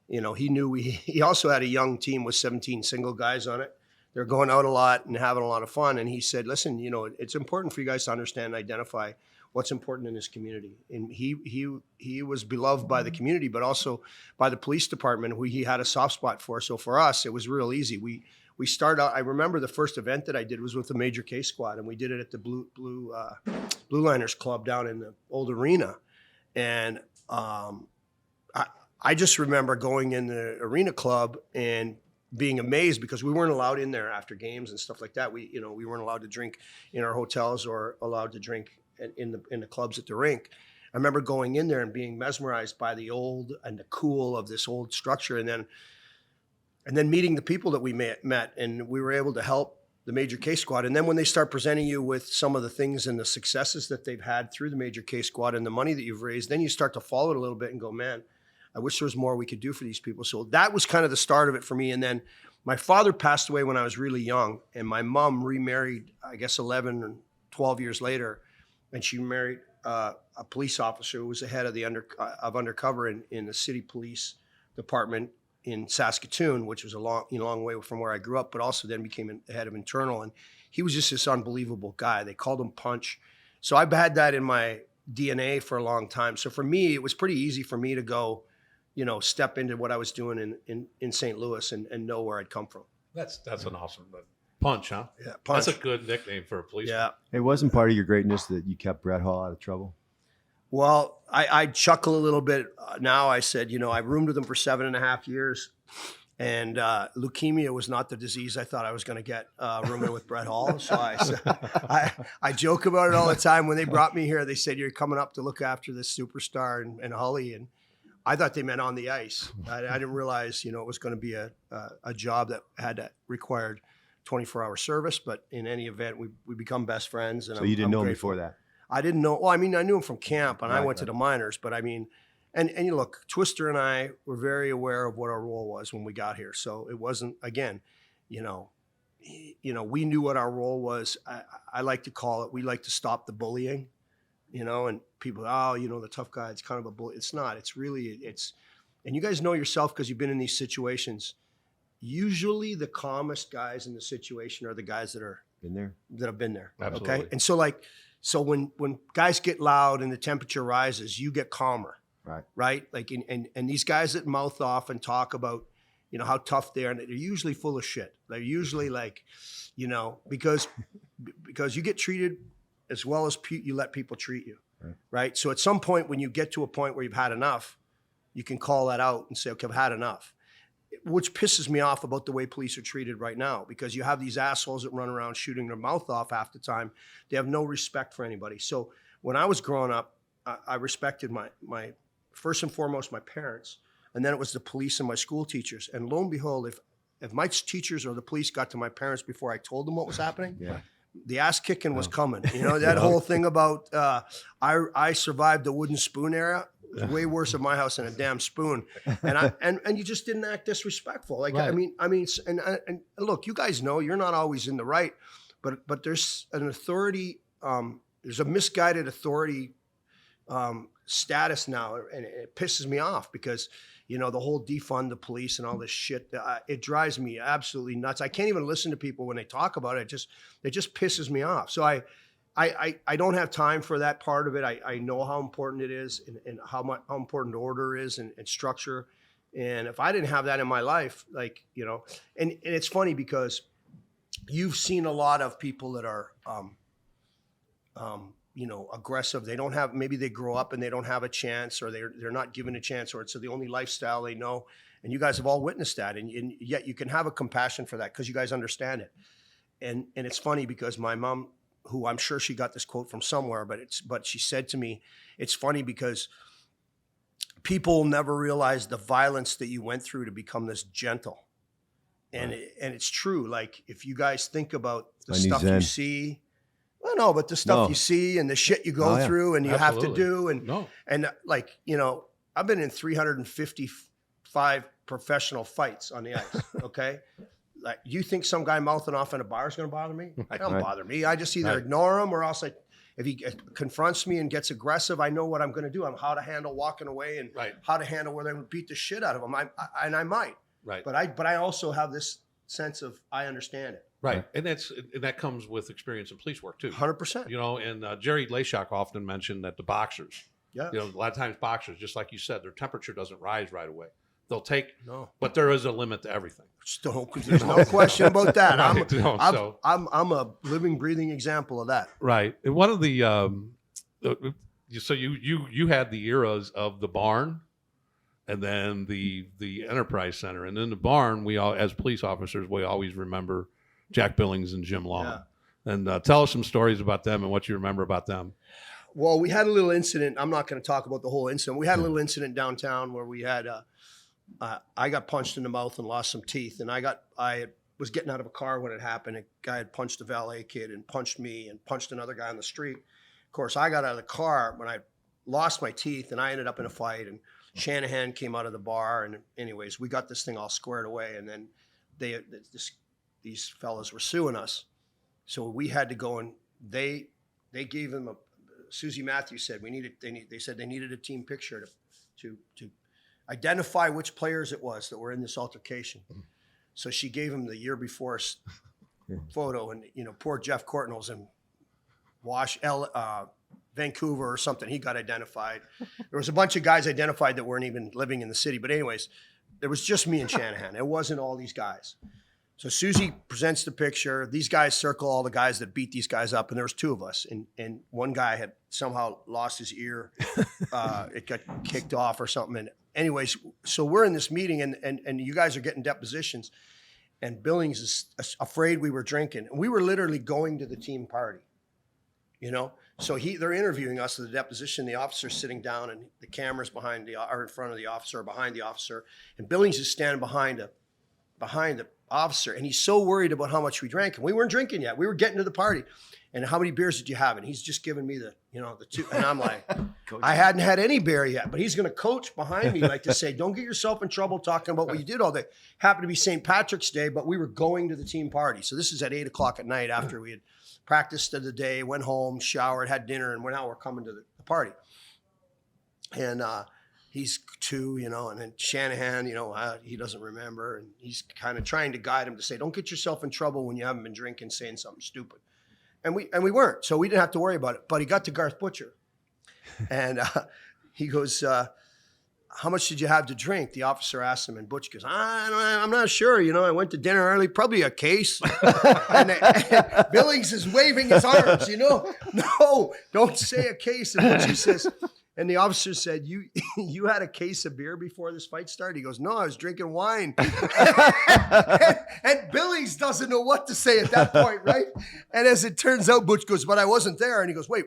he knew he also had a young team with 17 single guys on it. They're going out a lot and having a lot of fun. And he said, listen, it's important for you guys to understand and identify what's important in this community. And he was beloved by the community, but also by the police department, who he had a soft spot for. So for us, it was real easy. We started out, I remember the first event that I did was with the Major K Squad, and we did it at the Blue Liners Club down in the old arena. And I just remember going in the arena club and being amazed because we weren't allowed in there after games and stuff like that. We weren't allowed to drink in our hotels or allowed to drink in the clubs at the rink. I remember going in there and being mesmerized by the old and the cool of this old structure, and then meeting the people that we met, and we were able to help the Major K Squad. And then when they start presenting you with some of the things and the successes that they've had through the Major K Squad and the money that you've raised, then you start to follow it a little bit and go, man, I wish there was more we could do for these people. So that was kind of the start of it for me. And then my father passed away when I was really young, and my mom remarried, I guess, 11 or 12 years later, and she married a police officer who was the head of undercover in the city police department in Saskatoon, which was a long way from where I grew up, but also then became the head of internal. And he was just this unbelievable guy. They called him Punch. So I've had that in my DNA for a long time. So for me, it was pretty easy for me to go, step into what I was doing in St. Louis and know where I'd come from. That's an awesome Punch, huh? Yeah, Punch. That's a good nickname for a policeman. Yeah. It wasn't part of your greatness that you kept Brett Hall out of trouble? Well, I chuckle a little bit now. I said, I roomed with him for 7.5 years, and leukemia was not the disease I thought I was going to get rooming with Brett Hall. So I joke about it all the time. When they brought me here, they said, you're coming up to look after this superstar and Hully, and I thought they meant on the ice. I didn't realize, it was going to be a job that required 24-hour service. But in any event, we become best friends. And so you didn't know him grateful. before that? I didn't know. Well, I mean, I knew him from camp, and I went to right. the minors. But I mean, and you look, Twister and I were very aware of what our role was when we got here. So it wasn't, again, we knew what our role was. I like to call it, we like to stop the bullying, and people, the tough guy, it's kind of a bully. It's not. It's really, and you guys know yourself because you've been in these situations. Usually the calmest guys in the situation are the guys that have been there. Absolutely. Okay. And so when guys get loud and the temperature rises, you get calmer. Right. Like, and these guys that mouth off and talk about, how tough they are, and they're usually full of shit. They're usually like, because you get treated as well as you let people treat you. Right. So at some point, when you get to a point where you've had enough, you can call that out and say, okay, I've had enough. Which pisses me off about the way police are treated right now, because you have these assholes that run around shooting their mouth off half the time. They have no respect for anybody. So when I was growing up, I respected my first and foremost, my parents, and then it was the police and my school teachers. And lo and behold, if my teachers or the police got to my parents before I told them what was happening, the ass kicking was coming. That whole thing about I survived the wooden spoon era. It was way worse at my house than a damn spoon, and you just didn't act disrespectful. Like, right. I mean, and look, you guys know you're not always in the right, but there's an authority, there's a misguided authority status now, and it pisses me off because the whole defund the police and all this shit, it drives me absolutely nuts. I can't even listen to people when they talk about it. It just pisses me off. So I don't have time for that part of it. I know how important it is and how important order is and structure. And if I didn't have that in my life, and it's funny because you've seen a lot of people that are, aggressive. They don't have, maybe they grow up and they don't have a chance, or they're not given a chance, or it's the only lifestyle they know. And you guys have all witnessed that. And yet you can have a compassion for that because you guys understand it. And it's funny because my mom, who I'm sure she got this quote from somewhere, but she said to me, it's funny because people never realize the violence that you went through to become this gentle. And it's true. Like, if you guys think about the stuff you see, well, no, but the stuff you see and the shit you go through and you have to do. And like, I've been in 355 professional fights on the ice. Okay. Like, you think some guy mouthing off in a bar is going to bother me? It don't bother me. I just either ignore him, or else if he confronts me and gets aggressive, I know what I'm going to do. I'm how to handle walking away and how to handle where they're going to beat the shit out of him. I might. Right. But I also have this sense of, I understand it. Right. And that comes with experience in police work too. 100%. And Jerry Layshock often mentioned that the boxers, a lot of times boxers, just like you said, their temperature doesn't rise right away. They'll take, but there is a limit to everything. There's no question about that. Right. I'm a living, breathing example of that. Right. And one of the, so you had the eras of the barn, and then the Enterprise Center, and then the barn. We all, as police officers, we always remember Jack Billings and Jim Long. Yeah. And tell us some stories about them and what you remember about them. Well, we had a little incident. I'm not going to talk about the whole incident. We had a little incident downtown where we had. I got punched in the mouth and lost some teeth, and I was getting out of a car when it happened. A guy had punched a valet kid and punched me and punched another guy on the street. Of course, I got out of the car when I lost my teeth, and I ended up in a fight, and Shanahan came out of the bar, and anyways, we got this thing all squared away, and then these fellas were suing us, so we had to go, and they gave him Susie Matthews said they said they needed a team picture to identify which players it was that were in this altercation. So she gave him the year before photo, and poor Jeff Courtnall's in Vancouver or something. He got identified. There was a bunch of guys identified that weren't even living in the city. But anyways, there was just me and Shanahan. It wasn't all these guys. So Susie presents the picture. These guys circle all the guys that beat these guys up, and there was two of us. And one guy had somehow lost his ear. It got kicked off or something. And anyways, so we're in this meeting, and you guys are getting depositions. And Billings is afraid we were drinking. And we were literally going to the team party, So they're interviewing us at the deposition. The officer's sitting down, and the camera's are in front of the officer, or behind the officer. And Billings is standing behind the officer, and he's so worried about how much we drank. And we weren't drinking yet. We were getting to the party. And how many beers did you have? And he's just giving me the two. And I'm like, I hadn't had any beer yet, but he's going to coach behind me, like to say, don't get yourself in trouble talking about what you did all day. Happened to be St. Patrick's Day, but we were going to the team party. So this is at 8:00 at night after we had practiced of the day, went home, showered, had dinner, and we're coming to the party. And he's two, and then Shanahan, he doesn't remember. And he's kind of trying to guide him to say, don't get yourself in trouble when you haven't been drinking, saying something stupid. And we weren't, so we didn't have to worry about it. But he got to Garth Butcher, and he goes, how much did you have to drink? The officer asked him, and Butch goes, I'm not sure. I went to dinner early, probably a case. and Billings is waving his arms, No, don't say a case. And Butch says, and the officer said, you had a case of beer before this fight started? He goes, no, I was drinking wine. and Billings doesn't know what to say at that point, right? And as it turns out, Butch goes, but I wasn't there. And he goes, wait,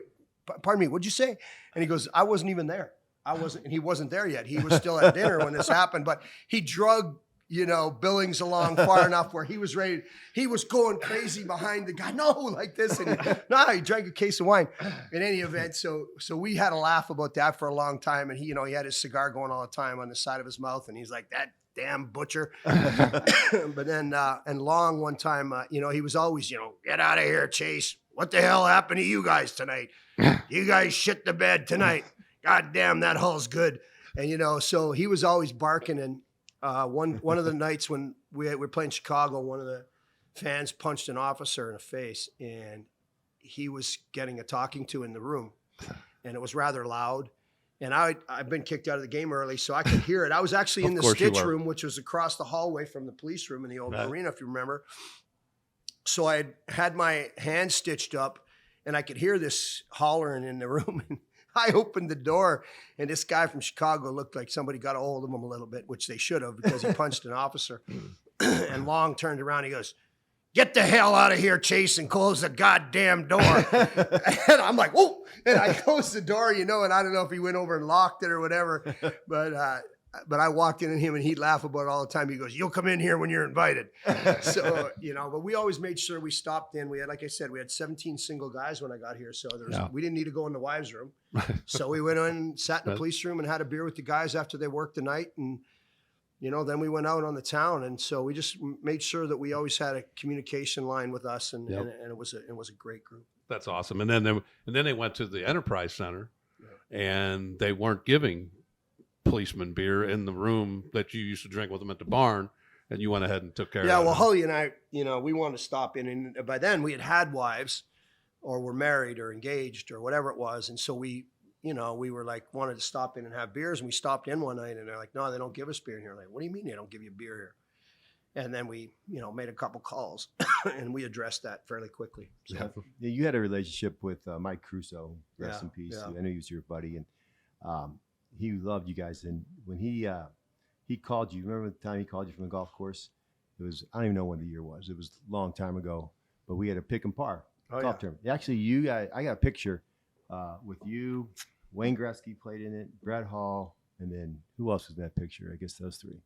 pardon me, what'd you say? And he goes, I wasn't even there. And he wasn't there yet. He was still at dinner when this happened, but he drugged, Billings along far enough where he was ready. He was going crazy behind the guy. No, like this. And he drank a case of wine. In any event, so we had a laugh about that for a long time. And he had his cigar going all the time on the side of his mouth. And he's like, that damn Butcher. But then, and Long one time, he was always, get out of here, Chase. What the hell happened to you guys tonight? You guys shit the bed tonight. God damn, that Hull's good. And, so he was always barking. And one of the nights when we were playing Chicago, one of the fans punched an officer in the face, and he was getting a talking to in the room, and it was rather loud. And I've been kicked out of the game early, so I could hear it. I was actually in the stitch room, which was across the hallway from the police room in the old arena, if you remember. So I had my hand stitched up, and I could hear this hollering in the room. And I opened the door, and this guy from Chicago looked like somebody got a hold of him a little bit, which they should have, because he punched an officer. And Long turned around. He goes, "Get the hell out of here, Chase, and close the goddamn door." And I'm like, "Whoa!" And I closed the door, and I don't know if he went over and locked it or whatever, but I walked in on him, and he'd laugh about it all the time. He goes, "You'll come in here when you're invited." So, but we always made sure we stopped in. We had, like I said, we had 17 single guys when I got here. So we didn't need to go in the wives' room. So we went in, sat in the police room, and had a beer with the guys after they worked the night. And, then we went out on the town. And so we just made sure that we always had a communication line with us. And it was a great group. That's awesome. And then they went to the Enterprise Center, and they weren't giving policeman beer in the room that you used to drink with them at the barn, and you went ahead and took care of it. Yeah, well, Hully and I, we wanted to stop in, and by then we had wives, or were married or engaged or whatever it was, and so we were like, wanted to stop in and have beers, and we stopped in one night, and they're like, "No, they don't give us beer in here." Like, "What do you mean they don't give you beer here?" And then we, made a couple calls, and we addressed that fairly quickly. So. Yeah, you had a relationship with Mike Crusoe, rest in peace. Yeah. I know he was your buddy, and he loved you guys. And when he called you, remember the time he called you from the golf course? It was, I don't even know when the year was. It was a long time ago, but we had a pick and par golf tournament. Actually, I got a picture with you. Wayne Gretzky played in it, Brett Hall, and then who else was in that picture? I guess those three.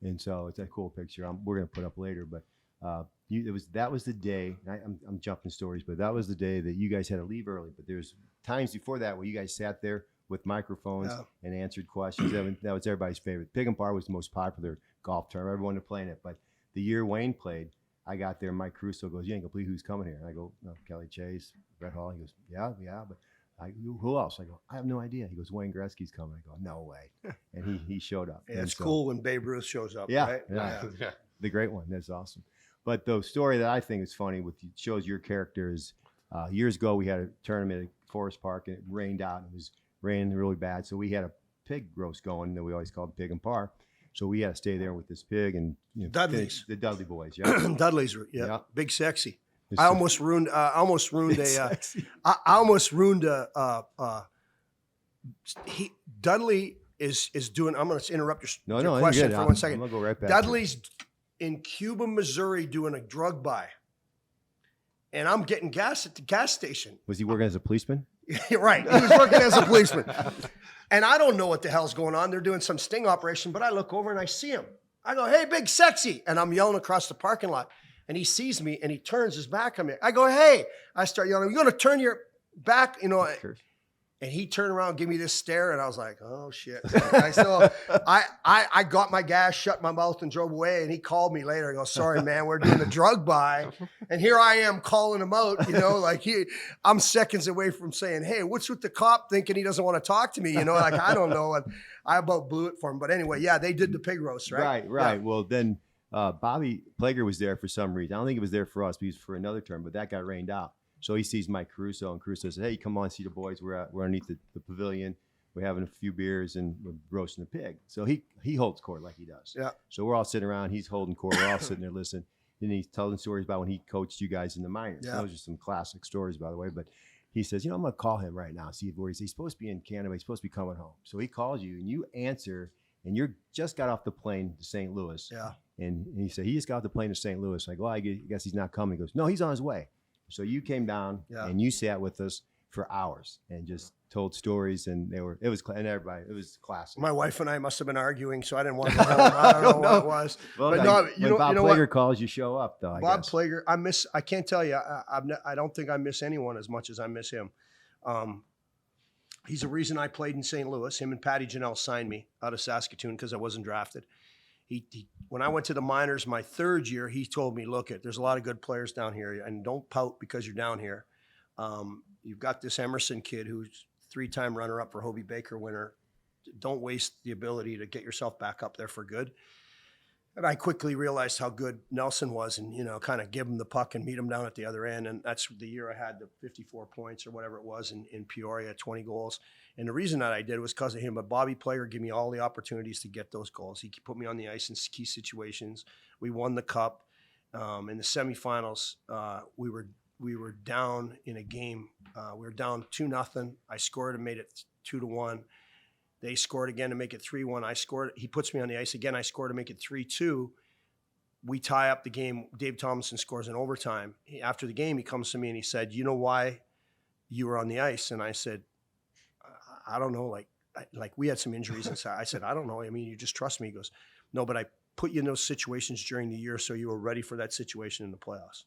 And so it's a cool picture. We're going to put up later, but that was the day. I'm jumping stories, but that was the day that you guys had to leave early. But there's times before that where you guys sat there with microphones and answered questions. That was everybody's favorite. Pig and Par was the most popular golf tournament. Everyone was playing it. But the year Wayne played, I got there. Mike Crusoe goes, "You ain't gonna believe who's coming here." And I go, "No, Kelly Chase, Brett Hall." He goes, "Yeah, but who else?" I go, "I have no idea." He goes, "Wayne Gretzky's coming." I go, "No way." And he showed up. Yeah, it's cool when Babe Ruth shows up, yeah, right? Yeah. The great one. That's awesome. But the story that I think is funny shows your character is years ago we had a tournament at Forest Park, and it rained out. And it was raining really bad, so we had a pig roast going that we always called Pig and Par. So we had to stay there with this pig and Dudley's, the Dudley boys, yeah. Dudley's, yeah, big sexy. I almost ruined Dudley is doing. I'm going to interrupt your question for 1 second. I'm going to go right back. Dudley's in Cuba, Missouri, doing a drug buy, and I'm getting gas at the gas station. Was he working as a policeman? Right, he was working as a policeman, and I don't know what the hell's going on. They're doing some sting operation, but I look over and I see him. I go, "Hey, big sexy," and I'm yelling across the parking lot. And he sees me and he turns his back on me. I go, "Hey," I start yelling, "You're going to turn your back," And he turned around and gave me this stare. And I was like, "Oh shit." I got my gas, shut my mouth and drove away. And he called me later. I go, "Sorry, man, we're doing a drug buy." And here I am calling him out, I'm seconds away from saying, "Hey, what's with the cop thinking he doesn't want to talk to me?" I don't know. And I about blew it for him. But anyway, yeah, they did the pig roast, right? Right. Yeah. Well, then Bobby Plager was there for some reason. I don't think he was there for us, but he was for another term, but that got rained out. So he sees Mike Crusoe, and Crusoe says, "Hey, come on, see the boys. We're underneath the pavilion. We're having a few beers, and we're roasting the pig." So he holds court like he does. Yeah. So we're all sitting around. He's holding court. We're all sitting there listening. And he's telling stories about when he coached you guys in the minors. Yeah. Those are some classic stories, by the way. But he says, I'm going to call him right now, see where he's supposed to be in Canada. He's supposed to be coming home. So he calls you, and you answer, and you just got off the plane to St. Louis. Yeah. And he said, he just got off the plane to St. Louis. I go, I guess he's not coming. He goes, "No, he's on his way." So you came down and you sat with us for hours and just told stories, and it was classic. My wife and I must have been arguing, so I didn't want to go home. I don't know what it was. Well, but when Bob Plager calls, you show up, though. Bob Plager, I can't tell you. I don't think I miss anyone as much as I miss him. He's the reason I played in St. Louis. Him and Patty Janelle signed me out of Saskatoon because I wasn't drafted. When I went to the minors my third year, he told me, "Look, there's a lot of good players down here, and don't pout because you're down here. You've got this Emerson kid who's 3-time runner-up for Hobie Baker winner. Don't waste the ability to get yourself back up there for good." And I quickly realized how good Nelson was, and kind of give him the puck and meet him down at the other end. And that's the year I had the 54 points or whatever it was in Peoria, 20 goals. And the reason that I did was because of him. But Bobby Plager gave me all the opportunities to get those goals. He put me on the ice in key situations. We won the cup, in the semifinals, we were down in a game. We were down 2-0. I scored and made it 2-1. They scored again to make it 3-1. I scored. He puts me on the ice again. I scored to make it 3-2. We tie up the game. Dave Thomason scores in overtime. After the game, he comes to me and he said, "You know why you were on the ice?" And I said, "I don't know. Like we had some injuries inside." I said, "I don't know. I mean, you just trust me." He goes, "No, but I put you in those situations during the year so you were ready for that situation in the playoffs,"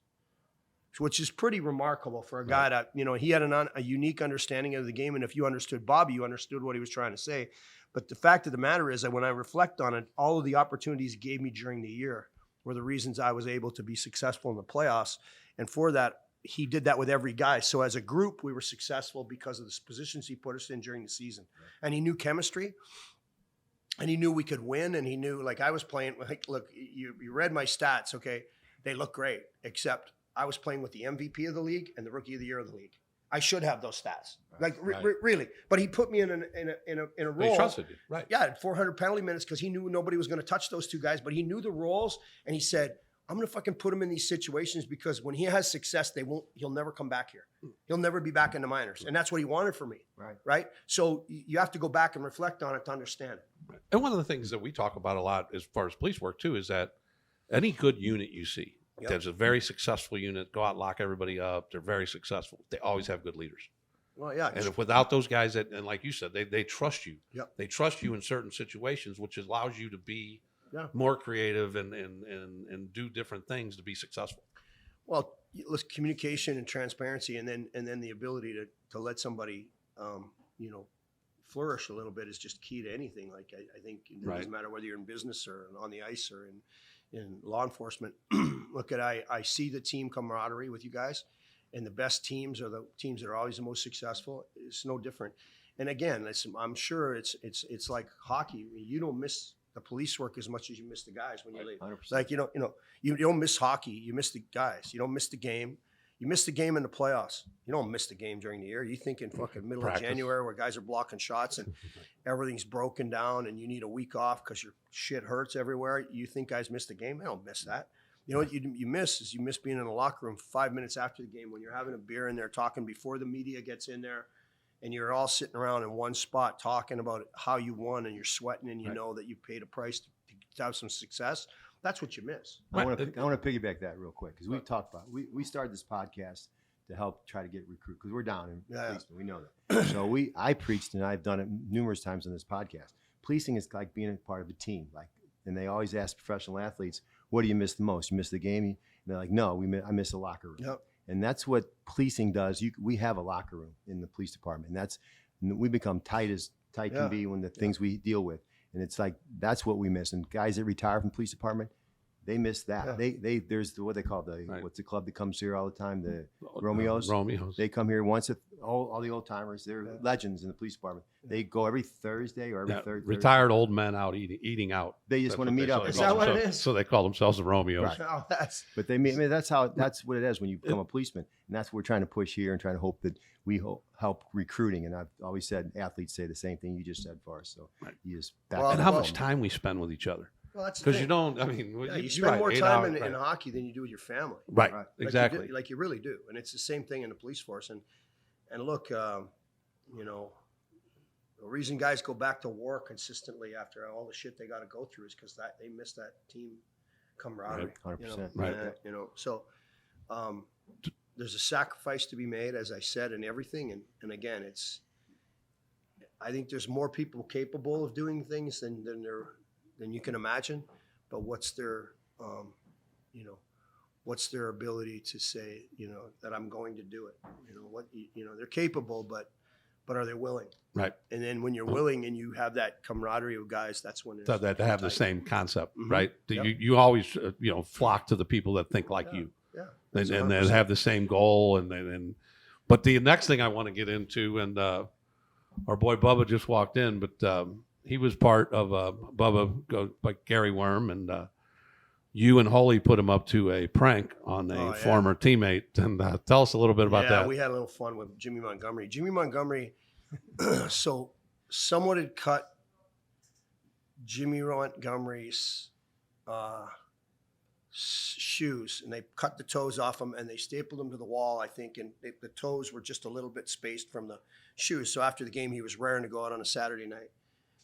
which is pretty remarkable for a guy that, he had a unique understanding of the game. And if you understood Bobby, you understood what he was trying to say. But the fact of the matter is that when I reflect on it, all of the opportunities he gave me during the year were the reasons I was able to be successful in the playoffs. And for that, he did that with every guy. So as a group, we were successful because of the positions he put us in during the season. And he knew chemistry. And he knew we could win, and he knew, like, I was playing, like, look, you read my stats, okay? They look great, except I was playing with the MVP of the league and the Rookie of the Year of the league. I should have those stats, really. But he put me in a role. He trusted you, right? Yeah, at 400 penalty minutes because he knew nobody was going to touch those two guys. But he knew the roles, and he said, "I'm going to fucking put him in these situations because when he has success, he'll never come back here. He'll never be back in the minors." And that's what he wanted for me, right? So you have to go back and reflect on it to understand it. And one of the things that we talk about a lot as far as police work too is that any good unit you see, there's a very successful unit, go out, lock everybody up. They're very successful. They always have good leaders. Well, yeah. And if without those guys, and like you said, they trust you. Yep. They trust you in certain situations, which allows you to be more creative and do different things to be successful. Well, listen, communication and transparency, and then the ability to let somebody, flourish a little bit is just key to anything. Like I think it doesn't matter whether you're in business or on the ice or in law enforcement. Look I see the team camaraderie with you guys, and the best teams are the teams that are always the most successful. It's no different. And again, I'm sure it's like hockey. You don't miss the police work as much as you miss the guys when you leave. 100%. Like you don't miss hockey. You miss the guys. You don't miss the game. You miss the game in the playoffs. You don't miss the game during the year. You think in fucking middle of January where guys are blocking shots and everything's broken down and you need a week off because your shit hurts everywhere. You think guys miss the game? I don't miss that. You know what you miss is you miss being in the locker room 5 minutes after the game when you're having a beer in there talking before the media gets in there, and you're all sitting around in one spot talking about how you won and you're sweating and you know that you paid a price to have some success. That's what you miss. I want to piggyback that real quick because we've talked about we started this podcast to help try to get recruit because we're down in policing. We know that. So I preached, and I've done it numerous times on this podcast. Policing is like being a part of a team. And they always ask professional athletes, "What do you miss the most? You miss the game?" And they're like, "No, I miss the locker room." Yep. And that's what policing does. We have a locker room in the police department, and we become tight can be when the things we deal with. And it's like that's what we miss. And guys that retire from police department, they miss that. Yeah. There's what they call what's the club that comes here all the time? The Romeos. Romeos. They come here once. All the old timers, they're legends in the police department. They go every Thursday or every third. Retired old men out eating out. They just want to meet up. Is that what it is? So they call themselves the Romeos. Right. Oh, but that's what it is when you become a policeman, and that's what we're trying to push here and trying to hope that we help recruiting. And I've always said athletes say the same thing you just said for us. So you just and how much time we spend with each other. Well, that's because you don't. I mean, you spend more time in hockey than you do with your family. Right. Exactly. Like you really do, and it's the same thing in the police force. And look, the reason guys go back to war consistently after all the shit they got to go through is because they miss that team camaraderie. 100%. Right. So there's a sacrifice to be made, as I said, in everything. And again, I think there's more people capable of doing things than you can imagine. But what's their ability to say, that I'm going to do it? They're capable, but are they willing? Right. And then when you're willing and you have that camaraderie of guys, that's when that they have the same concept, Mm-hmm. right? Yep. You always flock to the people that think like you, and they have the same goal. But the next thing I want to get into, and our boy Bubba just walked in, but he was part of Bubba goes by Gary Worm, and you and Holy put him up to a prank on a former teammate. And tell us a little bit about that. Yeah, we had a little fun with Jimmy Montgomery. So someone had cut Jimmy Montgomery's shoes, and they cut the toes off them and they stapled them to the wall, I think, and the toes were just a little bit spaced from the shoes. So after the game, he was raring to go out on a Saturday night,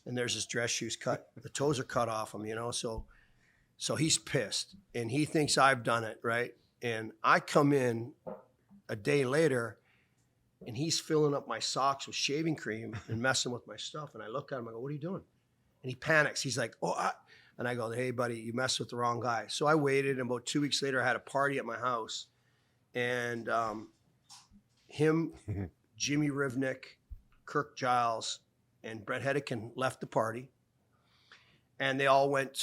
and there's his dress shoes cut. The toes are cut off him, so he's pissed, and he thinks I've done it, right? And I come in a day later, and he's filling up my socks with shaving cream and messing with my stuff. And I look at him, I go, "What are you doing?" And he panics. He's like, and I go, "Hey, buddy, you messed with the wrong guy." So I waited, and about 2 weeks later, I had a party at my house, and him, Jimmy Rivnick, Kirk Giles, and Brett Hedican left the party, and they all went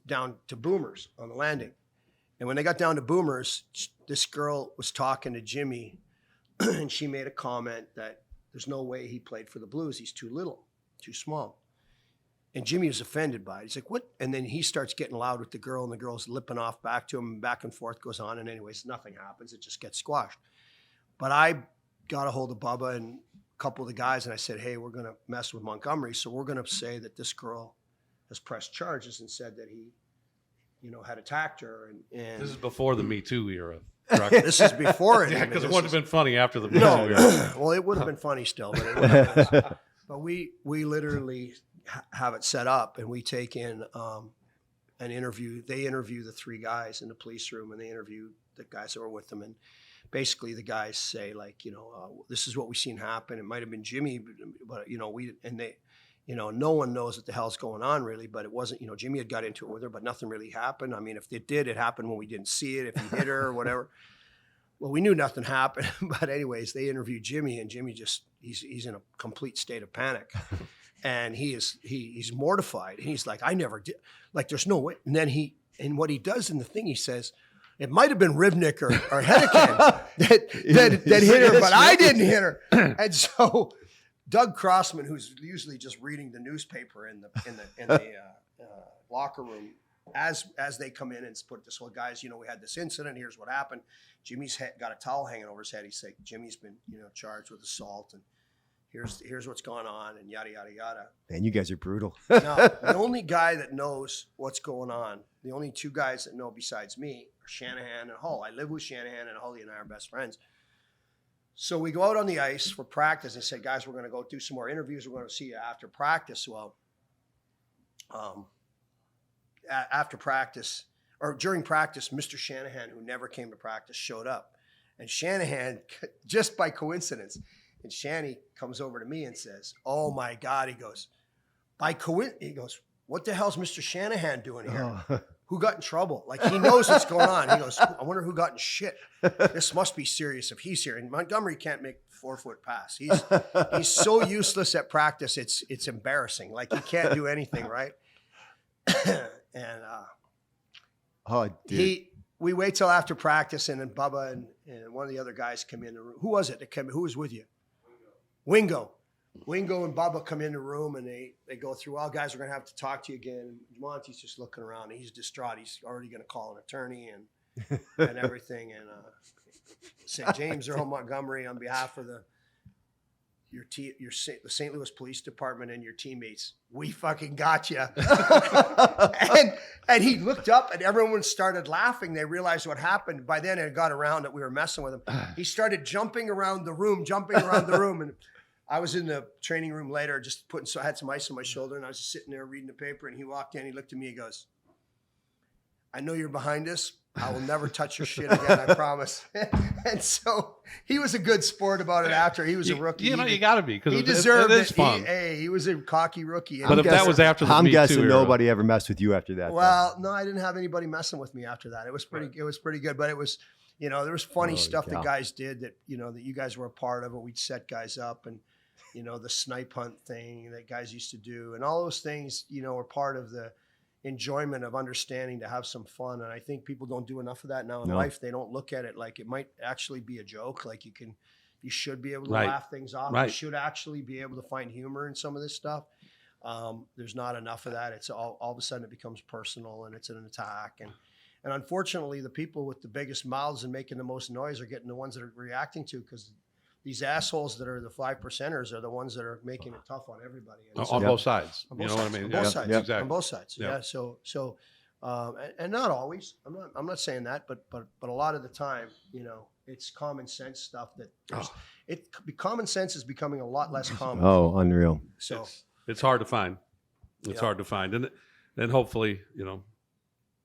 down to Boomers on the landing. And when they got down to Boomers, this girl was talking to Jimmy, and she made a comment that there's no way he played for the Blues. He's too little, too small. And Jimmy was offended by it. He's like, "What?" And then he starts getting loud with the girl, and the girl's lipping off back to him, and back and forth goes on. And anyways, nothing happens. It just gets squashed. But I got a hold of Bubba and a couple of the guys, and I said, "Hey, we're going to mess with Montgomery. So we're going to say that this girl has pressed charges and said that he, had attacked her." And This is before the Me Too era. Correct? this is before it. Yeah, even. because it This wouldn't have is- been funny after the Me No, Too era. well, it would have been funny still, but it wouldn't have been. But we literally have it set up, and we take in an interview. They interview the three guys in the police room, and they interview the guys that were with them. And basically, the guys say, like, this is what we've seen happen. It might have been Jimmy, but no one knows what the hell's going on really. But it wasn't, Jimmy had got into it with her, but nothing really happened. I mean, if it did, it happened when we didn't see it. If he hit her or whatever. Well, we knew nothing happened, but anyways, they interviewed Jimmy, and Jimmy he's in a complete state of panic, and he's mortified, and he's like, "I never did, like, there's no way." And then what he does in the thing, he says, "It might have been Rivnick or Hedican that hit her, but I didn't hit her." And so Doug Crossman, who's usually just reading the newspaper in the locker room, as they come in and put this, "Well, guys, we had this incident. Here's what happened. Jimmy's got a towel hanging over his head." He's like, "Jimmy's been, charged with assault, and here's what's going on, and yada yada yada." Man, you guys are brutal. Now, the only guy that knows what's going on, the only two guys that know besides me, are Shanahan and Hull. I live with Shanahan, and Hully and I are best friends. So we go out on the ice for practice and say, "Guys, we're going to go do some more interviews. We're going to see you after practice." Well, after practice, or during practice, Mr. Shanahan, who never came to practice, showed up. And Shanahan, just by coincidence, and Shanny comes over to me and says, "Oh my God," he goes, he goes, "What the hell's Mr. Shanahan doing here? Who got in trouble?" Like, he knows what's going on. He goes, "I wonder who got in shit. This must be serious if he's here." And Montgomery can't make 4-foot pass. He's so useless at practice. It's embarrassing. Like, he can't do anything, right? And we wait till after practice, and then Bubba and one of the other guys come in the room. Who was it that came? Who was with you? Wingo and Bubba come in the room, and they go through, "Well, guys, we're going to have to talk to you again." Monty's just looking around. He's distraught. He's already going to call an attorney and everything. And said, "James Earl Montgomery, on behalf of the St. Louis Police Department and your teammates, we fucking got you." and he looked up, and everyone started laughing. They realized what happened. By then, it got around that we were messing with him. He started jumping around the room, and I was in the training room later, just I had some ice on my shoulder, and I was just sitting there reading the paper, and he walked in, he looked at me, he goes, "I know you're behind us. I will never touch your shit again, I promise." And so he was a good sport about it after. He was a rookie. You got to be, because He deserved it it. is fun. He was a cocky rookie. But if that was after the I'm Me guessing Too era, nobody ever messed with you after that. Well, no, I didn't have anybody messing with me after that. It was pretty. It was pretty good. But it was, there was funny Holy stuff cow. that guys did that that you guys were a part of. It. We'd set guys up, and the snipe hunt thing that guys used to do, and all those things, were part of the enjoyment of understanding to have some fun. And I think people don't do enough of that now in life. They don't look at it like it might actually be a joke. Like, you should be able to laugh things off. Right. You should actually be able to find humor in some of this stuff. There's not enough of that. It's all of a sudden it becomes personal, and it's an attack. And unfortunately, the people with the biggest mouths and making the most noise are getting the ones that are reacting to, because these assholes that are the 5%ers are the ones that are making it tough on everybody. And on both sides. On You both know sides. what I mean? On both Yeah, sides. exactly. On both sides. Yeah. Yeah. So And not always. I'm not saying that, but a lot of the time, it's common sense stuff that common sense is becoming a lot less common. Oh, unreal. So It's hard to find. It's Yeah. hard to find, and then hopefully,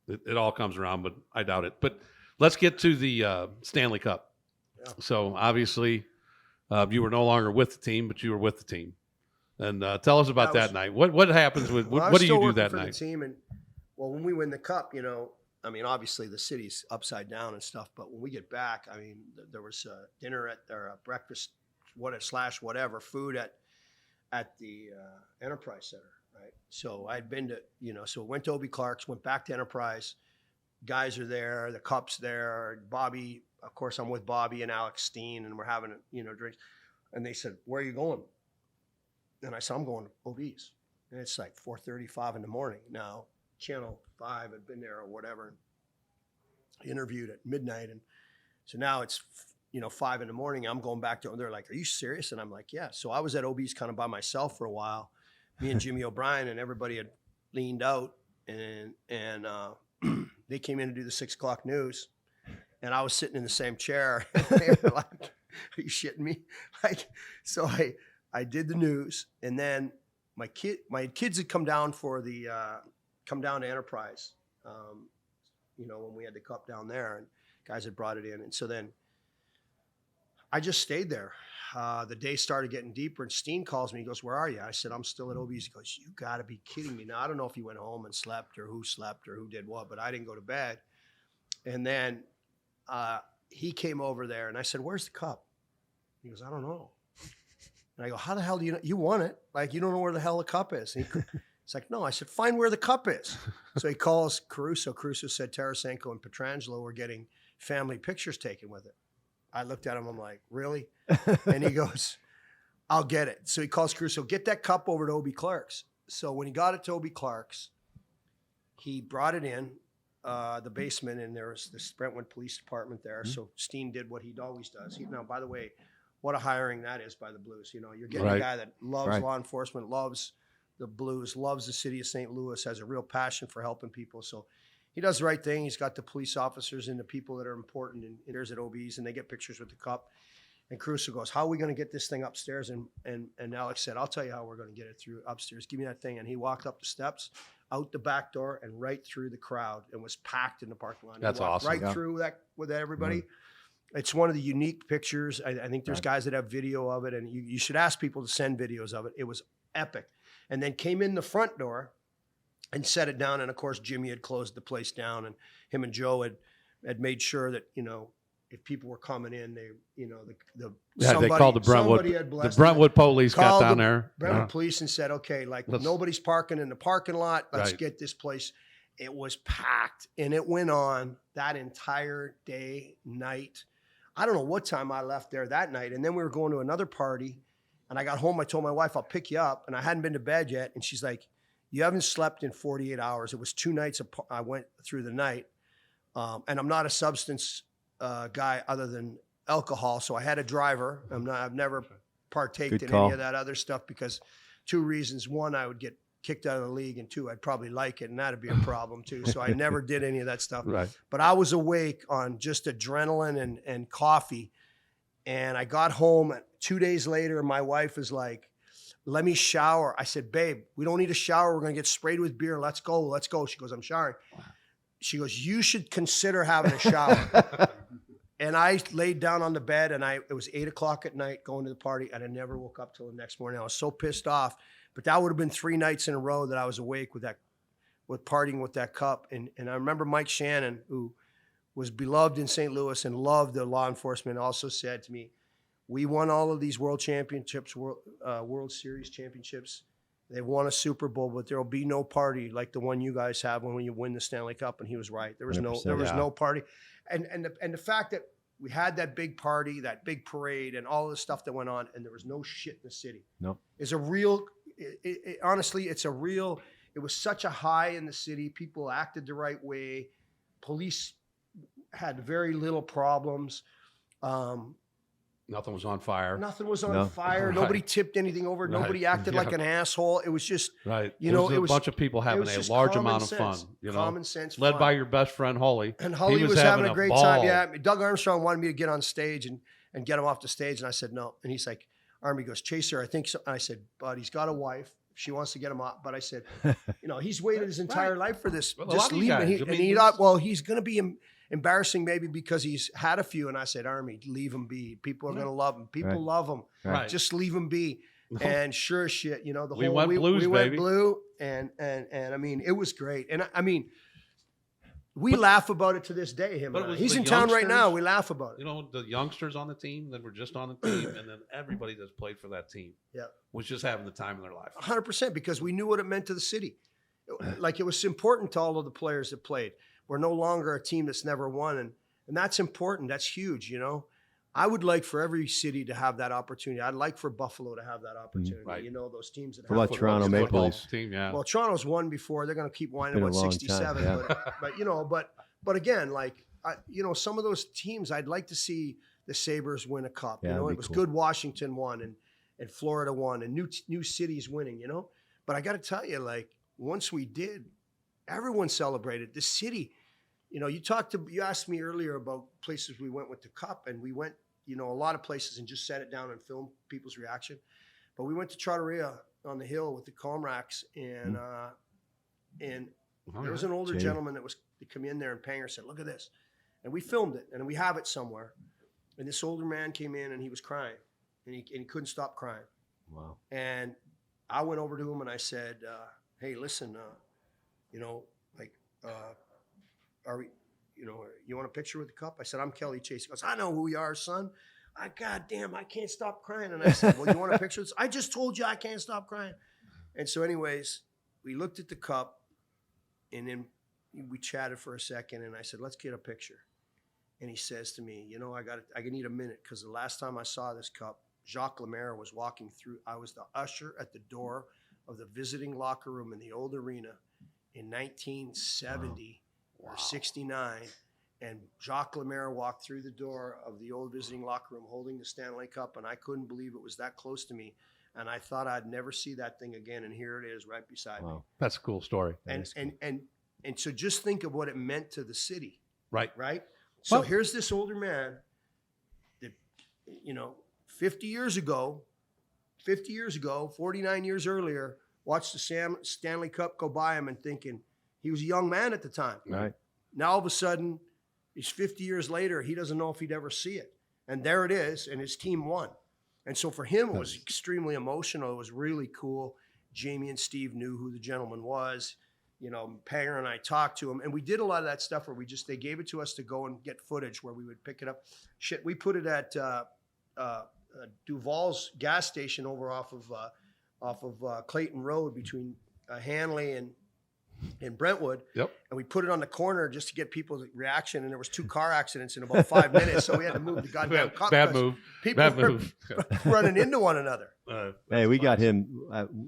it all comes around, but I doubt it. But let's get to the Stanley Cup. Yeah. So obviously, you were no longer with the team, but you were with the team. And tell us about that night. What happens with Well, I what was do still you do working that for night? The team, and when we win the cup, obviously the city's upside down and stuff. But when we get back, there was dinner or breakfast, whatever food at the Enterprise Center, right? So I'd been to, so went to Obie Clark's, went back to Enterprise. Guys are there, the cup's there. Bobby, of course, I'm with Bobby and Alex Steen, and we're having drinks. And they said, "Where are you going?" And I said, "I'm going to Obie's." And it's like 4:35 in the morning. Now, Channel 5 had been there or whatever, interviewed at midnight. And so now it's, 5 in the morning. I'm going back to them. They're like, "Are you serious?" And I'm like, "Yeah." So I was at Obie's kind of by myself for a while. Me and Jimmy O'Brien and everybody had leaned out, and they came in to do the 6 o'clock news. And I was sitting in the same chair. And they were like, "Are you shitting me?" So I did the news, and then my kids had come down to Enterprise, when we had the cup down there, and guys had brought it in, and so then I just stayed there. The day started getting deeper, and Steen calls me. He goes, "Where are you?" I said, "I'm still at Obie's." He goes, "You got to be kidding me!" Now I don't know if he went home and slept or who did what, but I didn't go to bed. And then he came over there, and I said, "Where's the cup?" He goes, "I don't know." And I go, "How the hell do you know? You won it. Like, you don't know where the hell the cup is." And it's like, "No." I said, "Find where the cup is." So he calls Caruso. Caruso said Tarasenko and Pietrangelo were getting family pictures taken with it. I looked at him. I'm like, "Really?" And he goes, "I'll get it." So he calls Caruso, "Get that cup over to Obie Clark's." So when he got it to Obie Clark's, he brought it in the basement, and there was this Brentwood Police Department there. So Steen did what he always does. Now, by the way, what a hiring that is by the Blues. You're getting a guy that loves law enforcement, loves the Blues, loves the city of St. Louis, has a real passion for helping people. So he does the right thing. He's got the police officers and the people that are important, and there's at OB's, and they get pictures with the cup. And Caruso goes, "How are we going to get this thing upstairs?" And Alex said, "I'll tell you how we're going to get it through upstairs. Give me that thing." And he walked up the steps, out the back door, and right through the crowd, and was packed in the parking lot. That's awesome. Right through that with everybody. It's one of the unique pictures. I think there's guys that have video of it, and you should ask people to send videos of it. It was epic. And then came in the front door and set it down. And of course, Jimmy had closed the place down, and him and Joe had made sure that, if people were coming in, they called the Brentwood police got down there. Brentwood police and said, "Okay, nobody's parking in the parking lot. Let's get this place." It was packed, and it went on that entire day, night. I don't know what time I left there that night. And then we were going to another party, and I got home. I told my wife, "I'll pick you up." And I hadn't been to bed yet. And she's like, "You haven't slept in 48 hours. It was 2 nights. I went through the night. And I'm not a substance guy other than alcohol. So I had a driver. I've never partaked in any of that other stuff because 2 reasons. 1, I would get kicked out of the league, and 2, I'd probably like it, and that'd be a problem too. So I never did any of that stuff. Right. But I was awake on just adrenaline and coffee. And I got home 2 days later. My wife was like, "Let me shower." I said, "Babe, we don't need a shower. We're going to get sprayed with beer. Let's go. She goes, "I'm showering." She goes, "You should consider having a shower." And I laid down on the bed, and it was 8 o'clock at night going to the party, and I never woke up till the next morning. I was so pissed off. But that would have been 3 nights in a row that I was awake with partying with that cup. And I remember Mike Shannon, who was beloved in St. Louis and loved the law enforcement, also said to me, "We won all of these world championships, World Series championships. They've won a Super Bowl, but there will be no party like the one you guys have when you win the Stanley Cup." And he was right. There was no party. And the fact that we had that big party, that big parade, and all the stuff that went on, and there was no shit in the city. No. Is a real. Honestly, it was such a high in the city. People acted the right way. Police had very little problems. Nothing was on fire. Nothing was on No. fire. Right. Nobody tipped anything over. Right. Nobody acted like Yeah. an asshole. It was just, Right. you know, it was a bunch of people having was a just large common amount of sense. fun. You know, Common sense led fun. by your best friend Holly. And He Holly was having a great time. ball. Yeah, Doug Armstrong wanted me to get on stage and get him off the stage, and I said no. And he's like, Army goes, Chaser, I think so. And I said, but he's got a wife. She wants to get him off. But I said, you know, he's waited his entire life for this. Well, a Just lot of leave him. guys, And I he, mean, and he it's- thought, well, he's going to be embarrassing maybe because he's had a few. And I said, Army, leave him be. People are going to love him. People Right. love him. Right. Just leave him be. And sure as shit, you know, the We whole went blues, we went baby. blue, and I mean, it was great. And I mean, we laugh about it to this day. Him, But and it I. was He's the in town right now. youngsters. We laugh about it. You know, the youngsters on the team that were just on the team, and then everybody that's played for that team Yeah. was just having the time of their life. 100%, because we knew what it meant to the city. Like, it was important to all of the players that played. We're no longer a team that's never won, and that's important. That's huge, you know. I would like for every city to have that opportunity. I'd like for Buffalo to have that opportunity. Right. You know, those teams that What have about Toronto Football Maple Leafs? team, yeah. Well, Toronto's won before. They're going to keep whining been a about long time, 67. yeah. But you know, but again, like, you know, some of those teams, I'd like to see the Sabres win a cup. Yeah, You know, that'd it be was cool. good Washington won and Florida won and new cities winning. You know, but I got to tell you, like, once we did, everyone celebrated. The city, you know, you asked me earlier about places we went with the cup, and we went, you know, a lot of places and just sat it down and filmed people's reaction. But we went to Trattoria on the hill with the Comracks, and there was an older Jamie. gentleman that come in there, and Panger said, "Look at this," and we filmed it, and we have it somewhere. And this older man came in, and he was crying, and he couldn't stop crying. Wow. And I went over to him and I said, "Hey, listen, you know, like, are we, you know, you want a picture with the cup?" I said, "I'm Kelly Chase." He goes, "I know who you are, son." Goddamn, I can't stop crying. And I said, "Well, you want a picture?" I just told you I can't stop crying. And so, anyways, we looked at the cup, and then we chatted for a second, and I said, "Let's get a picture." And he says to me, "You know, I need a minute, because the last time I saw this cup, Jacques Lemaire was walking through. I was the usher at the door of the visiting locker room in the old arena in 1970 or 69. And Jacques Lemaire walked through the door of the old visiting locker room holding the Stanley Cup, and I couldn't believe it was that close to me. And I thought I'd never see that thing again, and here it is right beside me. Wow. That's a cool story. And so just think of what it meant to the city, Right. right? So Well- here's this older man that, you know, 50 years ago, 49 years earlier, watched the Stanley Cup go by him and thinking he was a young man at the time. Right. Now all of a sudden, he's 50 years later, he doesn't know if he'd ever see it. And there it is, and his team won. And so for him, it was extremely emotional. It was really cool. Jamie and Steve knew who the gentleman was. You know, Panger and I talked to him, and we did a lot of that stuff where they gave it to us to go and get footage where we would pick it up. Shit, we put it at Duval's gas station over off of Clayton Road between Hanley and Brentwood. Yep. And we put it on the corner just to get people's reaction. And there was 2 car accidents in about 5 minutes, so we had to move the goddamn cup. Bad 'cause move. People Bad were move. running into one another. Hey, we got him.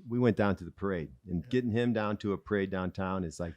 We went down to the parade, and getting him down to a parade downtown is like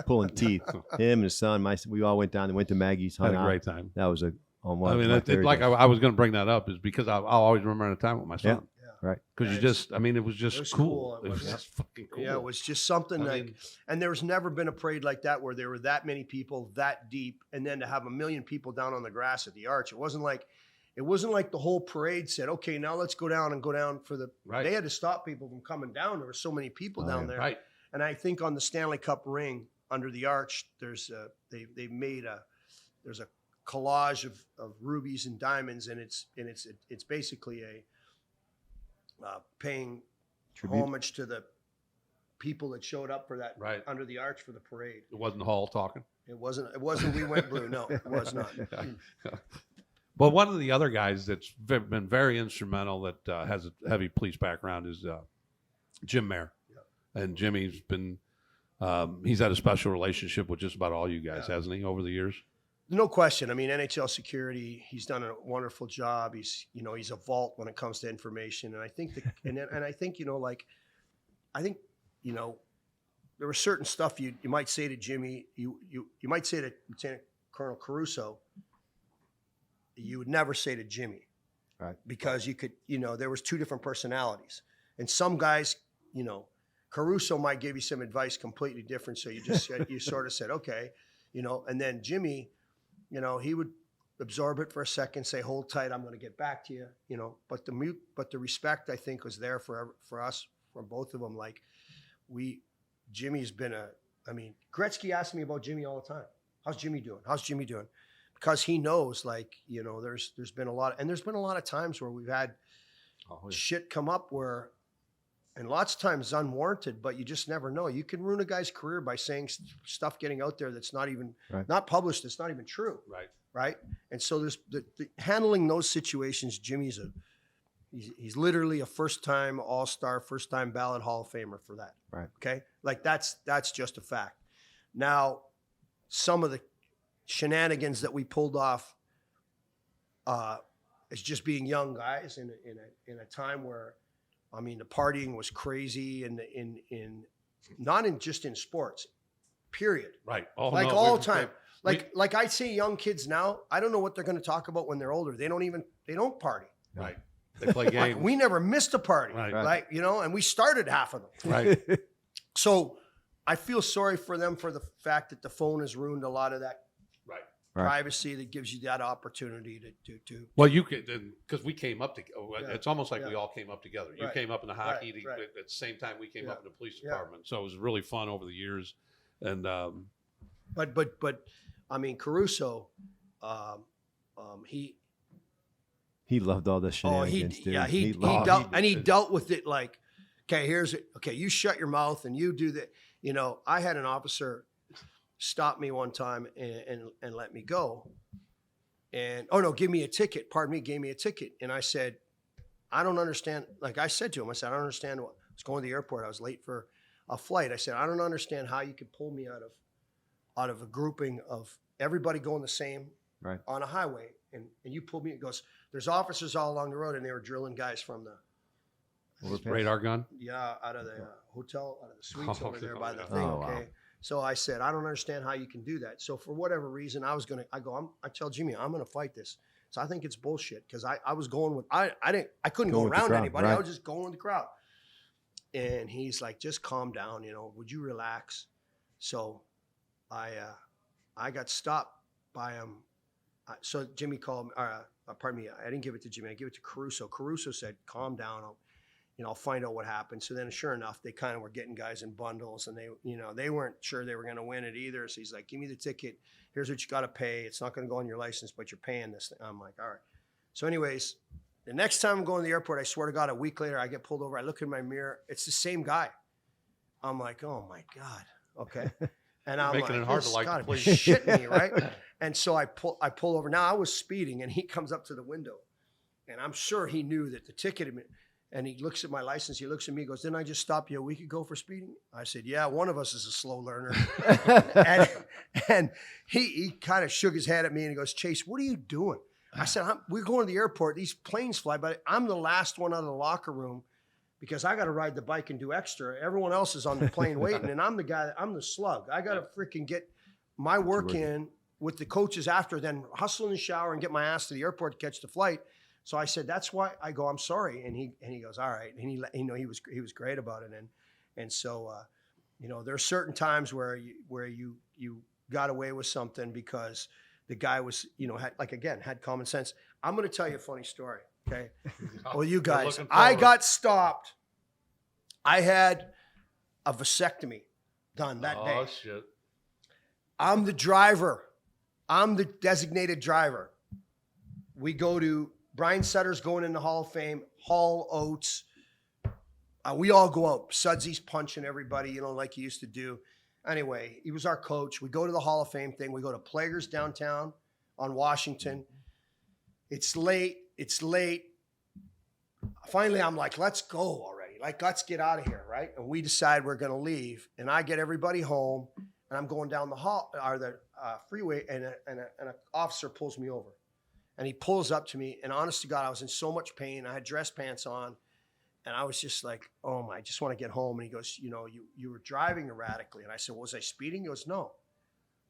pulling teeth. Him and his son, we all went down and went to Maggie's. Hung Had a out. great time. That was on one. I mean, my it, like Thursdays. I was going to bring that up is because I'll always remember the time with my son. Right. Because you just, I mean, it was just It was cool. cool. It was just fucking cool. Yeah, it was just something I like, mean- and there's never been a parade like that where there were that many people that deep, and then to have 1 million people down on the grass at the arch. It wasn't like the whole parade said, "Okay, now let's go down for the." Right. They had to stop people from coming down. There were so many people down there. Right. And I think on the Stanley Cup ring under the arch, there's they made there's a collage of rubies and diamonds, and it's basically a paying Tribute. homage to the people that showed up for that Right. under the arch for the parade. It wasn't Hall talking. It wasn't We Went Blue. No, it was not. But one of the other guys that's been very instrumental that has a heavy police background is Jim Mayer. Yeah. And Jimmy's been, he's had a special relationship with just about all you guys, Yeah. hasn't he, over the years? No question. I mean, NHL security, he's done a wonderful job. He's a vault when it comes to information. And I think I think, there was certain stuff you might say to Jimmy, you might say to Lieutenant Colonel Caruso, you would never say to Jimmy. Right. Because you could, there was two different personalities. And some guys, Caruso might give you some advice completely different. So you sort of said, okay, and then Jimmy, he would absorb it for a second, say, hold tight, I'm going to get back to you, but the respect I think was there for us, for both of them. Like Jimmy's been Gretzky asked me about Jimmy all the time. How's Jimmy doing? How's Jimmy doing? Because he knows, like, there's been a lot of times where we've had shit come up and lots of times unwarranted, but you just never know. You can ruin a guy's career by saying stuff getting out there that's not even not published. That's not even true. Right. And so there's the handling those situations. Jimmy's he's literally a first-time All-Star, first-time ballot Hall of Famer for that. Right. Okay. Like that's just a fact. Now, some of the shenanigans that we pulled off as just being young guys in a time where, the partying was crazy just in sports, period. Right. All the time. Like I see young kids now, I don't know what they're going to talk about when they're older. They don't party. Right. They play games. Like, we never missed a party. Right. Like, and we started half of them. Right. So I feel sorry for them for the fact that the phone has ruined a lot of that privacy that gives you that opportunity to. Well, you could, because we came up together. Yeah. It's almost like Yeah. we all came up together. You Right. came up in the hockey Right. at the same time we came up in the police Yeah. department. So it was really fun over the years. And But Caruso, He loved all the shenanigans, dude. he dealt with it like, okay, you shut your mouth and you do that. I had an officer stop me one time and let me go. And, give me a ticket. Pardon me, gave me a ticket. And I said, I don't understand. Like I said to him, I said, I don't understand I was going to the airport. I was late for a flight. I said, I don't understand how you could pull me out of a grouping of everybody going the same on a highway. And you pulled me, it goes, there's officers all along the road, and they were drilling guys from the radar gun. Yeah, out of the hotel, out of the suites over there by the thing. Oh, Okay. wow. So I said, I don't understand how you can do that. So for whatever reason, I tell Jimmy, I'm going to fight this. So I think it's bullshit because I was going with, I couldn't go Going with the around crowd, anybody. right. I was just going with the crowd. And he's like, just calm down, would you relax? So I got stopped by him. So Jimmy called me, pardon me, I didn't give it to Jimmy. I gave it to Caruso. Caruso said, calm down. I'll find out what happened. So then sure enough, they kind of were getting guys in bundles and they weren't sure they were going to win it either. So he's like, give me the ticket. Here's what you got to pay. It's not going to go on your license, but you're paying this thing. I'm like, all right. So anyways, the next time I'm going to the airport, I swear to God, a week later, I get pulled over. I look in my mirror. It's the same guy. I'm like, oh my God. Okay. And I'm Making like, it hard to this like the gotta be police. shitting me, right? And so I pull over. Now I was speeding and he comes up to the window and I'm sure he knew that the ticket had been, and he looks at my license. He looks at me, goes, didn't I just stop you a week ago for speeding? I said, yeah, one of us is a slow learner. and he kind of shook his head at me and he goes, Chase, what are you doing? I said, we're going to the airport. These planes fly by. I'm the last one out of the locker room because I got to ride the bike and do extra. Everyone else is on the plane waiting. And I'm the guy, I'm the slug. I got to freaking get my work in with the coaches after, then hustle in the shower and get my ass to the airport to catch the flight. So I said, that's why I go, I'm sorry. And he goes, all right. And he was great about it. And so, there are certain times where you got away with something because the guy was, had common sense. I'm going to tell you a funny story. Okay. Well, you guys, I got stopped. I had a vasectomy done that day. Oh, shit. I'm the driver. I'm the designated driver. We go to Brian Sutter's going in the Hall of Fame, Hall Oates. We all go out. Sudsy's punching everybody, like he used to do. Anyway, he was our coach. We go to the Hall of Fame thing. We go to Plager's downtown on Washington. It's late. Finally, I'm like, let's go already. Like, let's get out of here, right? And we decide we're going to leave. And I get everybody home, and I'm going down the freeway, and an officer pulls me over. And he pulls up to me, and honest to God, I was in so much pain. I had dress pants on, and I was just like, oh, I just want to get home. And he goes, you were driving erratically. And I said, was I speeding? He goes, no.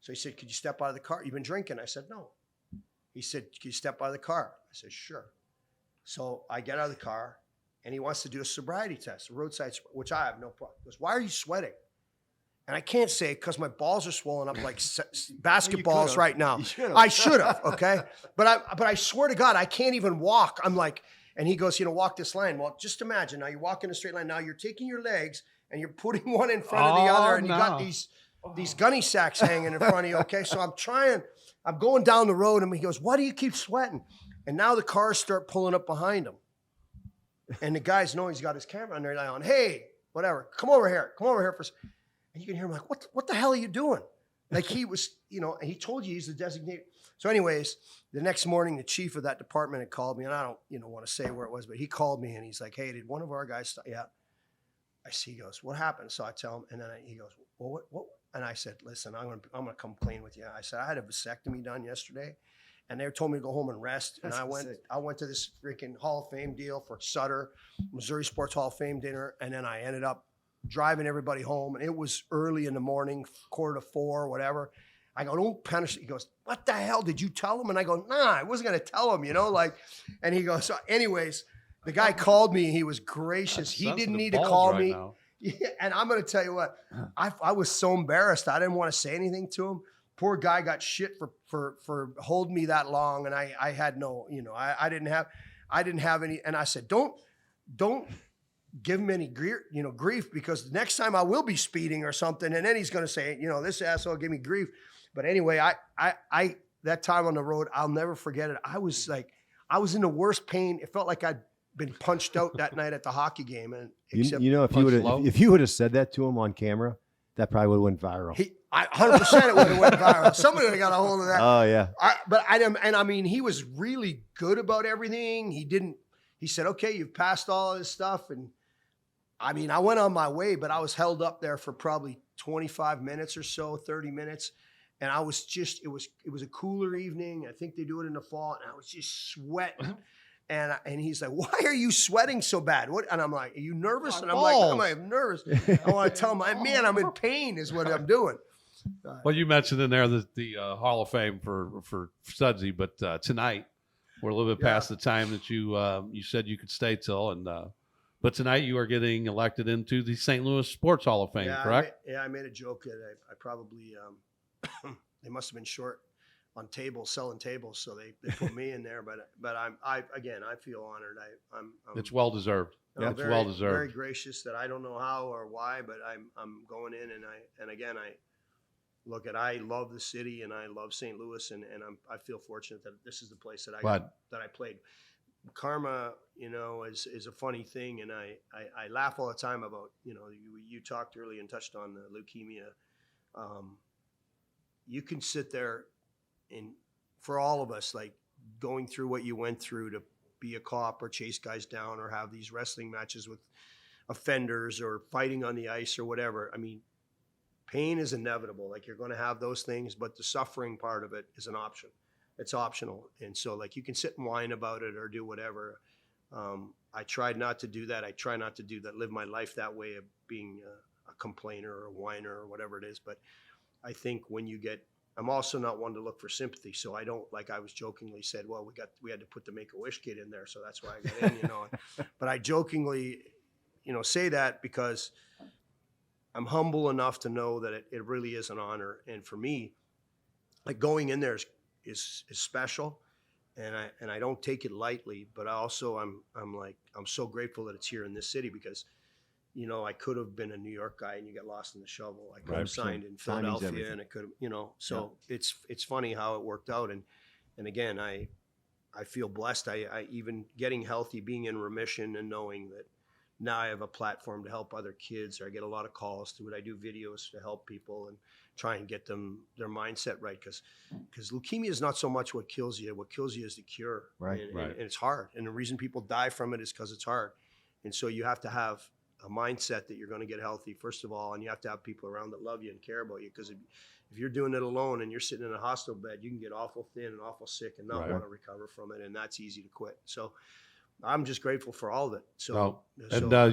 So he said, could you step out of the car? You've been drinking? I said, no. He said, can you step out of the car? I said, sure. So I get out of the car, and he wants to do a sobriety test, a roadside, which I have no problem. He goes, why are you sweating? And I can't say it because my balls are swollen up like basketballs right now. I should have, okay? But I swear to God, I can't even walk. I'm like, and he goes, walk this line. Well, just imagine now you're walking a straight line. Now you're taking your legs and you're putting one in front of the other, and you got these gunny sacks hanging in front of you, okay? So I'm going down the road, and he goes, why do you keep sweating? And now the cars start pulling up behind him. And the guys know he's got his camera on there. They're on, hey, whatever, come over here for a second. And you can hear him like, what the hell are you doing? Like he was, and he told you he's the designated. So anyways, the next morning, the chief of that department had called me, and I don't, want to say where it was, but he called me and he's like, hey, did one of our guys, yeah. I see, he goes, what happened? So I tell him, and then he goes, well, what? And I said, listen, I'm gonna come clean with you. I said, I had a vasectomy done yesterday, and they told me to go home and rest. And I went to this freaking Hall of Fame deal for Sutter, Missouri Sports Hall of Fame dinner, and then I ended up driving everybody home, and it was early in the morning, 3:45, whatever. I go, don't punish. He goes, what the hell did you tell him? And I go, nah, I wasn't gonna tell him, and he goes, so anyways, the guy called me, and he was gracious. He didn't need to call me. Yeah, and I'm gonna tell you what, I was so embarrassed. I didn't want to say anything to him. Poor guy got shit for holding me that long, and I had no, I didn't have any. And I said, don't give him any grief, because the next time I will be speeding or something, and then he's going to say, this asshole gave me grief. But anyway, I that time on the road, I'll never forget it. I was in the worst pain. It felt like I'd been punched out that night at the hockey game. And if you would have said that to him on camera, that probably would have went viral. 100% it would have went viral. Somebody would have got a hold of that. Oh yeah. I mean, he was really good about everything. He said, okay, you've passed all of this stuff. And I mean, I went on my way, but I was held up there for probably 25 minutes or so, 30 minutes. And I was just, it was a cooler evening. I think they do it in the fall. And I was just sweating. And he's like, why are you sweating so bad? What? And I'm like, are you nervous? And I'm like, I'm nervous. I want to tell him, man, I'm in pain is what I'm doing. Well, you mentioned in there the Hall of Fame for Sudsy, but tonight we're a little bit past the time that you said you could stay till, and but tonight you are getting elected into the St. Louis Sports Hall of Fame, correct? I made a joke that I probably they must have been short on tables, selling tables, so they put me in there. But I feel honored. I'm it's well deserved. It's well deserved. Very gracious that I don't know how or why, but I'm going in, I love the city and I love St. Louis, and I feel fortunate that this is the place that I played. Karma, is a funny thing, and I laugh all the time about, you talked earlier and touched on the leukemia. You can sit there, and for all of us, like going through what you went through to be a cop or chase guys down or have these wrestling matches with offenders or fighting on the ice or whatever. I mean, pain is inevitable. Like, you're going to have those things, but the suffering part of it is an option. It's optional. And so, like, you can sit and whine about it or do whatever. I tried not to do that. I try not to do that, live my life that way of being a complainer or a whiner or whatever it is. But I think I'm also not one to look for sympathy. So I don't, like I was jokingly said, well, we had to put the Make-A-Wish kid in there, so that's why I got in, But I jokingly, say that because I'm humble enough to know that it really is an honor. And for me, like, going in there is special, and I don't take it lightly. But I also I'm so grateful that it's here in this city, because I could have been a New York guy and you get lost in the shovel. I could have signed in Philadelphia, and it could have, so it's funny how it worked out. And again, I feel blessed. I even getting healthy, being in remission, and knowing that now I have a platform to help other kids, or I get a lot of calls to it. I do videos to help people and try and get them their mindset right. Because leukemia is not so much what kills you. What kills you is the cure. Right. And it's hard. And the reason people die from it is because it's hard. And so you have to have a mindset that you're going to get healthy, first of all, and you have to have people around that love you and care about you. Because if you're doing it alone and you're sitting in a hospital bed, you can get awful thin and awful sick and not want to recover from it, and that's easy to quit. So I'm just grateful for all of it. So,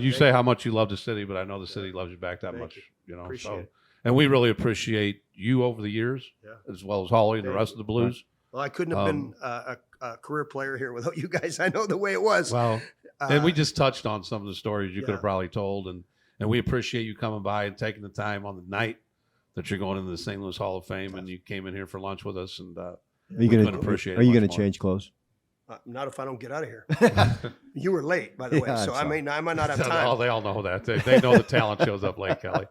you say how much you love the city, but I know the city loves you back that much. Appreciate it. And we really appreciate you over the years, as well as Holly and the rest of the Blues. Well, I couldn't have been a career player here without you guys. I know the way it was. Well, and we just touched on some of the stories you could yeah. have probably told, and we appreciate you coming by and taking the time on the night that you're going into the St. Louis Hall of Fame, and you came in here for lunch with us, and Are you going to change clothes? Not if I don't get out of here. You were late, by the way, so I might not have time. Oh, they all know that. They know the talent shows up late, Kelly.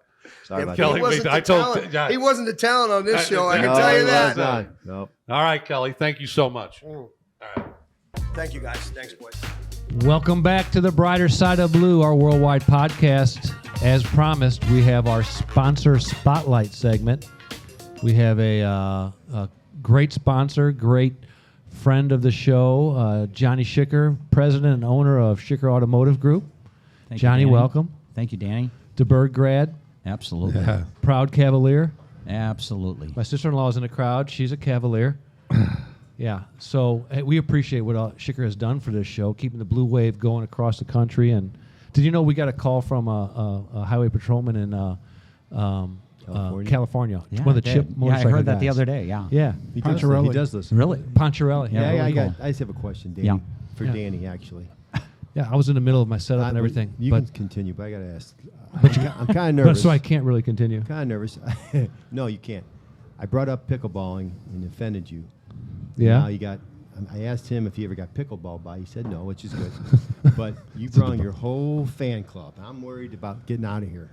Sorry about Kelly, that. He wasn't the talent on this show. I can tell you that. No. All right, Kelly. Thank you so much. All right. Thank you, guys. Thanks, boys. Welcome back to the Brighter Side of Blue, our worldwide podcast. As promised, we have our sponsor spotlight segment. We have a great sponsor, great friend of the show, Johnny Schicker, president and owner of Schicker Automotive Group. Thank Johnny, you, Danny. welcome. Thank you, Danny. DeBerg grad, Absolutely. proud Cavalier. Absolutely. My sister-in-law is in the crowd. She's a Cavalier. Yeah, so we appreciate what Schicker has done for this show, keeping the blue wave going across the country. And did you know we got a call from a highway patrolman in California? Yeah, One of the I chip did. motorcycle I heard that guys. the other day, yeah. Yeah, He does, Poncherelli. he does listen. Really? Poncherelli. Yeah, really cool. I just have a question, Danny. Yeah. For Yeah. Danny, actually. Yeah, I was in the middle of my setup and everything. You but can continue, but I got to ask. I'm kind of nervous. so I can't really continue. Kind of nervous. No, you can't. I brought up pickleballing and offended you. Yeah. Now you got. I asked him if he ever got pickleball by. He said no, which is good. But you brought your whole fan club. I'm worried about getting out of here.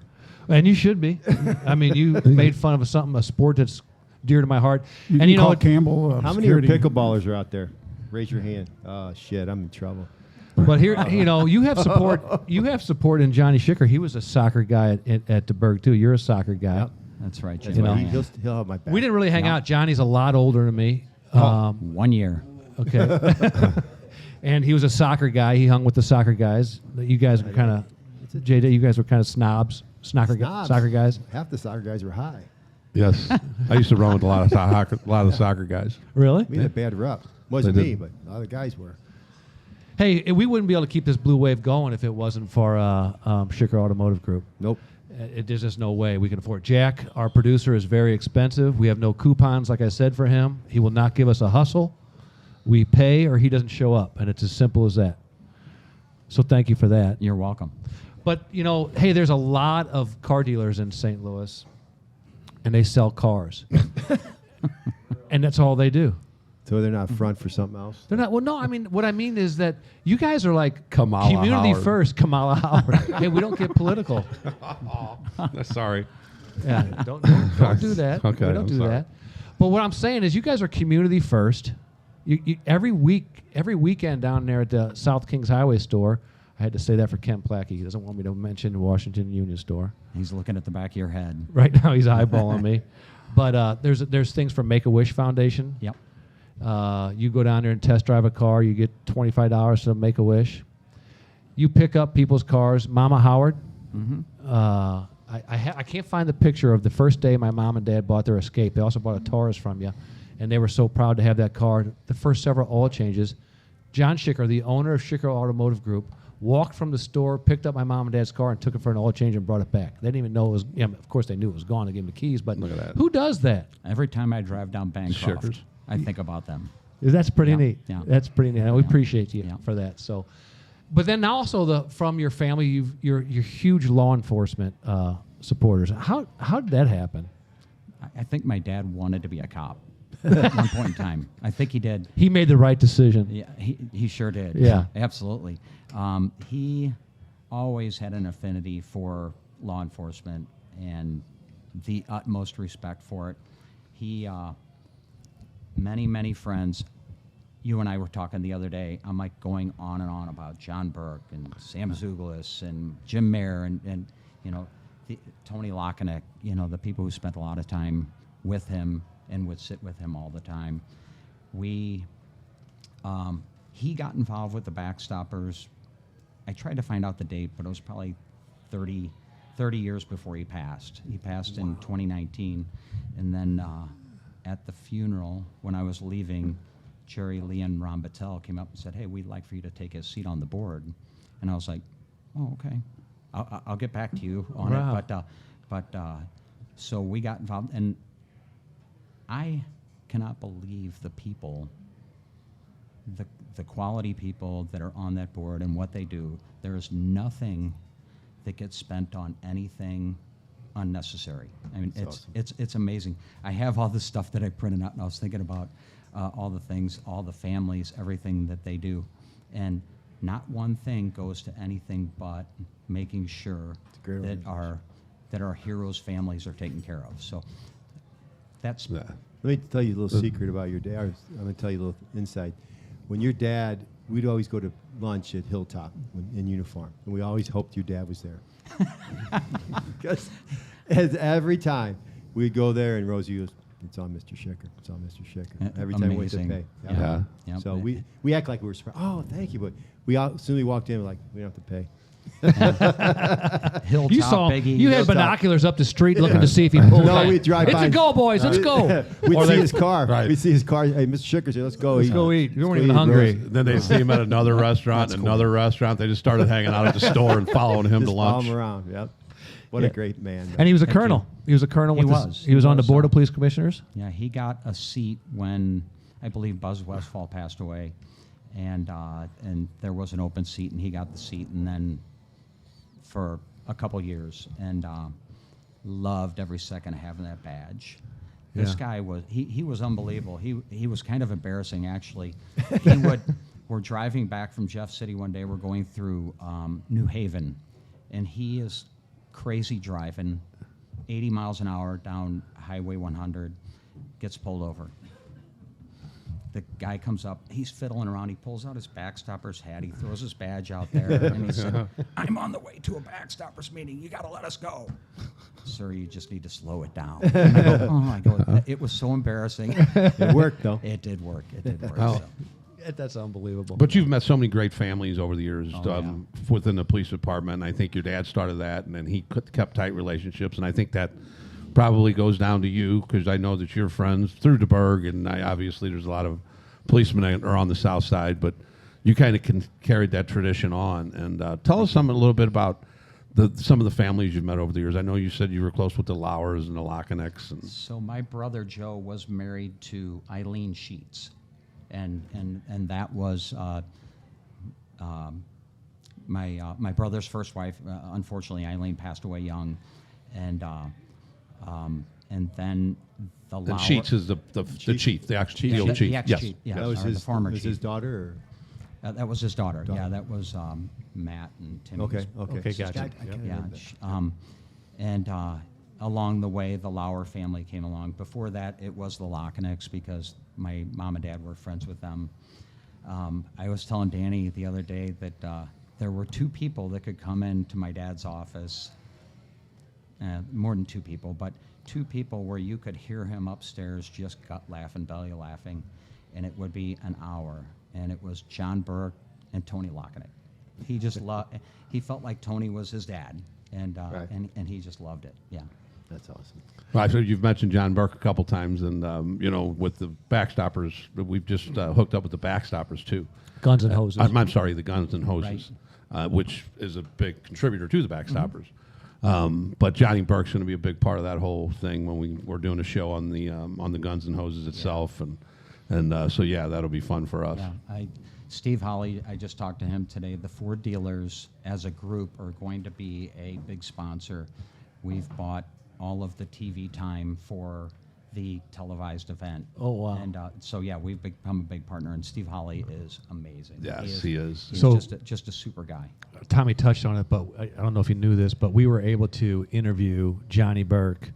And you should be. I mean, you made fun of a sport that's dear to my heart. You And you know call what? Campbell. How many security. pickleballers are out there? Raise your hand. Oh shit, I'm in trouble. But here, you have support. You have support in Johnny Schicker. He was a soccer guy at DeBerg too. You're a soccer guy. Yep. That's right. That's you why know. he'll have my back. We didn't really hang Yeah. out. Johnny's a lot older than me. 1 year. Okay. And he was a soccer guy. He hung with the soccer guys. You guys were kind of, JD, you guys were kind of snobs, soccer guys. Half the soccer guys were high. Yes, I used to run with a lot of the soccer guys. Really? We had a bad rep. Wasn't They me, did. but a lot of guys were. Hey, we wouldn't be able to keep this blue wave going if it wasn't for Schicker Automotive Group. Nope. There's just no way we can afford. Jack, our producer, is very expensive. We have no coupons, like I said, for him. He will not give us a hustle. We pay or he doesn't show up, and it's as simple as that. So thank you for that. You're welcome. But, hey, there's a lot of car dealers in St. Louis, and they sell cars. And that's all they do. So they're not front for something else. They're not. Well, no. I mean, what I mean is that you guys are like Kamala community Howard. first. Kamala Howard. Hey, we don't get political. Sorry. Yeah, don't do that. Okay, We don't I'm do sorry. that. But what I'm saying is, you guys are community first. You every weekend down there at the South Kings Highway store. I had to say that for Ken Plackey. He doesn't want me to mention the Washington Union store. He's looking at the back of your head. Right now, he's eyeballing me. But there's things from Make-A-Wish Foundation. Yep. You go down there and test drive a car, you get $25 to Make-A-Wish. You pick up people's cars. Mama Howard. I can't find the picture of the first day my mom and dad bought their Escape. They also bought a Taurus from you, and they were so proud to have that car. The first several oil changes. John Schicker, the owner of Schicker Automotive Group, walked from the store, picked up my mom and dad's car, and took it for an oil change and brought it back. They didn't even know it was. Yeah, of course, they knew it was gone. They gave him the keys, but Look at that. who does that? Every time I drive down Bancroft, Schickers. I think about them. That's pretty Yeah, neat. yeah. That's pretty neat. And we Yeah. appreciate you Yeah. for that. So, but then also from your family, you're huge law enforcement supporters. How did that happen? I think my dad wanted to be a cop at one point in time. I think he did. He made the right decision. Yeah, he sure did. Yeah. Absolutely. He always had an affinity for law enforcement and the utmost respect for it. He, many friends, you and I were talking the other day, I'm like going on and on about John Burke and Sam Zouglis and Jim Mayer and Tony Lockenick, the people who spent a lot of time with him and would sit with him all the time. He got involved with the Backstoppers. I tried to find out the date, but it was probably 30 years before he passed. He passed in 2019. And then at the funeral, when I was leaving, Jerry Lee and Ron Battelle came up and said, "Hey, we'd like for you to take a seat on the board." And I was like, "Oh, okay. I'll get back to you on Wow. it." But so we got involved, and I cannot believe the people, the quality people that are on that board and what they do. There is nothing that gets spent on anything unnecessary. I mean, it's amazing. I have all this stuff that I printed out, and I was thinking about all the things, all the families, everything that they do, and not one thing goes to anything but making sure that our heroes' families are taken care of. So that's. Yeah. Let me tell you a little secret about your dad. I'm going to tell you a little insight. When your dad, we'd always go to lunch at Hilltop in uniform, and we always hoped your dad was there. Because every time we'd go there, and Rosie goes, "It's on Mr. Schicker. It's on Mr. Schicker." Every time we went to Amazing. pay. Yeah. Yep. So we act like we were surprised. Oh, thank you, but as soon as we walked in, we're like, we don't have to pay. Hilltop, You saw Biggie. you had binoculars up the street looking to see if he pulled No, back. we drive It's by. a go, boys. Let's go. We'd see his car. Right. We'd see his car. Hey, Mr. Schicker's here. Let's go Let's eat. go eat. You weren't Let's even go eat, hungry. Rose. Then they see him at another restaurant, another restaurant. They just started hanging out at the store and following him to Just follow lunch. him around. Yep. What Yeah. a great man. And he was a colonel. He was a colonel. He with was. He was on the He was, board of police commissioners. Yeah, he got a seat when I believe Buzz Westfall passed away, and there was an open seat, and he got the seat, and then for a couple years, and loved every second of having that badge. This Yeah. guy was he was unbelievable. He was kind of embarrassing actually. We're driving back from Jeff City one day. We're going through New Haven, and he is crazy driving, 80 miles an hour down Highway 100, gets pulled over. The guy comes up, he's fiddling around, he pulls out his backstopper's hat, he throws his badge out there, and he said, "I'm on the way to a backstoppers meeting, you gotta let us go." "Sir, you just need to slow it down." And I go, it was so embarrassing. It worked, though. It did work, Oh. so. That's unbelievable. But you've met so many great families over the years Oh, within the police department. And I think your dad started that, and then he kept tight relationships. And I think that probably goes down to you, because I know that you're friends through DeBerg, and obviously there's a lot of policemen that are on the south side, but you kind of carried that tradition on. And tell us a little bit about some of the families you've met over the years. I know you said you were close with the Lowers and the Lachenecks. And So my brother Joe was married to Eileen Sheets, and that was my brother's first wife. Unfortunately, Eileen passed away young, and then the And Lauer, Sheets is the chief, the actual the chief. ex Yes. chief, yeah, That was sorry, his, the former was chief. his daughter? That was his daughter. Daughter. Yeah, that was Matt and Timmy. Okay. gotcha. I can't Yeah, remember sh- that. and along the way, the Lauer family came along. Before that, it was the Lachenecks, because my mom and dad were friends with them. I was telling Danny the other day that there were two people that could come into my dad's office, more than two people, but two people where you could hear him upstairs just gut laughing, belly laughing, and it would be an hour. And it was John Burke and Tony Lachenec. He just he felt like Tony was his dad, and Right. and he just loved it. Yeah. That's awesome. Well, so you've mentioned John Burke a couple times, and with the Backstoppers, we've just hooked up with the Backstoppers too. Guns and hoses. I'm sorry, the Guns and Hoses, which is a big contributor to the Backstoppers. But Johnny Burke's going to be a big part of that whole thing when we're doing a show on the Guns and Hoses itself, and so yeah, that'll be fun for us. Yeah. Steve Holly, I just talked to him today. The Ford dealers as a group are going to be a big sponsor. We've bought all of the TV time for the televised event. Oh, wow. And so yeah, we've become a big partner, and Steve Holly is amazing. Yes, he is. He's So- just a super guy. Tommy touched on it, but I don't know if you knew this, but we were able to interview Johnny Burke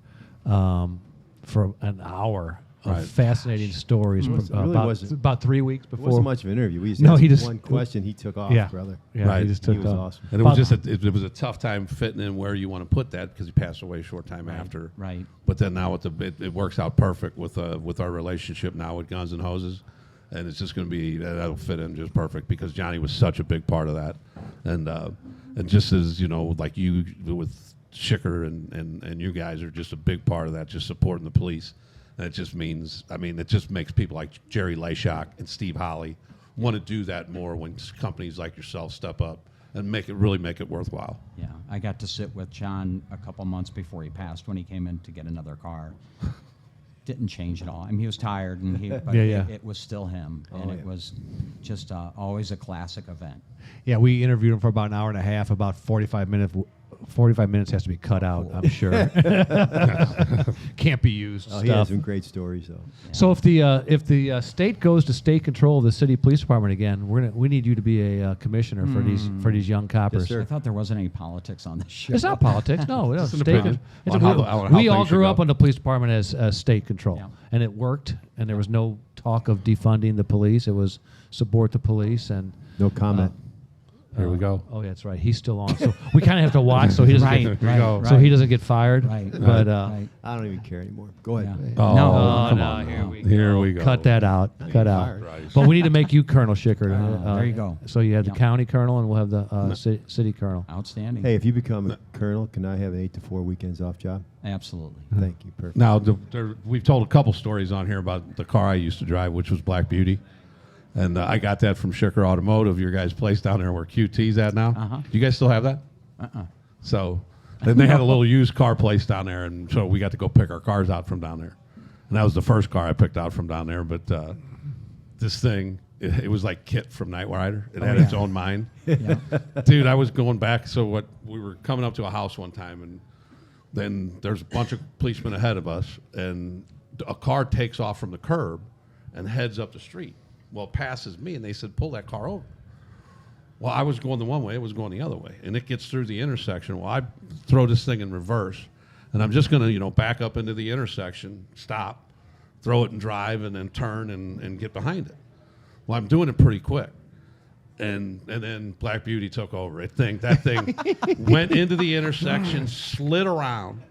for an hour of Right. fascinating stories really wasn't- about 3 weeks It before. wasn't much of an interview. We just No, asked he just- one question. He took off, Yeah. brother. Yeah, Right. he just He took was off. awesome. And it was About- it was a tough time fitting in where you want to put that, because he passed away a short time after. Right. But then now it works out perfect with our relationship now with Guns and Hoses, and it's just going to be that'll fit in just perfect, because Johnny was such a big part of that, and just as like you with Schicker and you guys are just a big part of that, just supporting the police. And it just means, it just makes people like Jerry Leishock and Steve Holly want to do that more when companies like yourself step up and really make it worthwhile. Yeah, I got to sit with John a couple months before he passed when he came in to get another car. didn't change at all. I mean, he was tired, and but Yeah. It was still him, and it was just always a classic event. Yeah, we interviewed him for about an hour and a half. About 45 minutes. 45 minutes has to be cut out, I'm sure. Can't be used. Oh, he has stuff. some great stories, though. So if the state goes to state control of the city police department again, we need you to be a commissioner for these young coppers. sir. I thought there wasn't any politics on this show. It's not politics. No, it's an state. opinion It's on how we all things should grew go. up on the police department as state control, Yeah. and it worked. And there was no talk of defunding the police. It was support the police and. No comment. Here we go. Oh, yeah, that's right. He's still on, so we kind of have to watch so he doesn't Right, get, right, so he right. doesn't get fired. Right, But right. I don't even care anymore. Go ahead. Yeah. Oh, No. come no, on. here now. we Here we go. cut that out. Cut out. fired. Right. But we need to make you Colonel Schicker. There you go. So you have the Yep. county colonel, and we'll have the city colonel. Outstanding. Hey, if you become a colonel, can I have an 8 to 4 weekends off job? Absolutely. Thank you. Perfect. Now, we've told a couple stories on here about the car I used to drive, which was Black Beauty. And I got that from Schicker Automotive, your guys' place down there where QT's at now. Uh-huh. Do you guys still have that? So then they had a little used car place down there, and so we got to go pick our cars out from down there. And that was the first car I picked out from down there. But this thing, it was like Kit from Knight Rider. It had its own mind. Yeah. Dude, I was going back. So we were coming up to a house one time, and then there's a bunch of policemen ahead of us, and a car takes off from the curb and heads up the street. Well, it passes me, and they said, pull that car over. Well, I was going the one way, it was going the other way, and it gets through the intersection. Well, I throw this thing in reverse, and I'm just going to, back up into the intersection, stop, throw it and drive, and then turn and get behind it. Well, I'm doing it pretty quick. And then Black Beauty took over. That thing went into the intersection, slid around.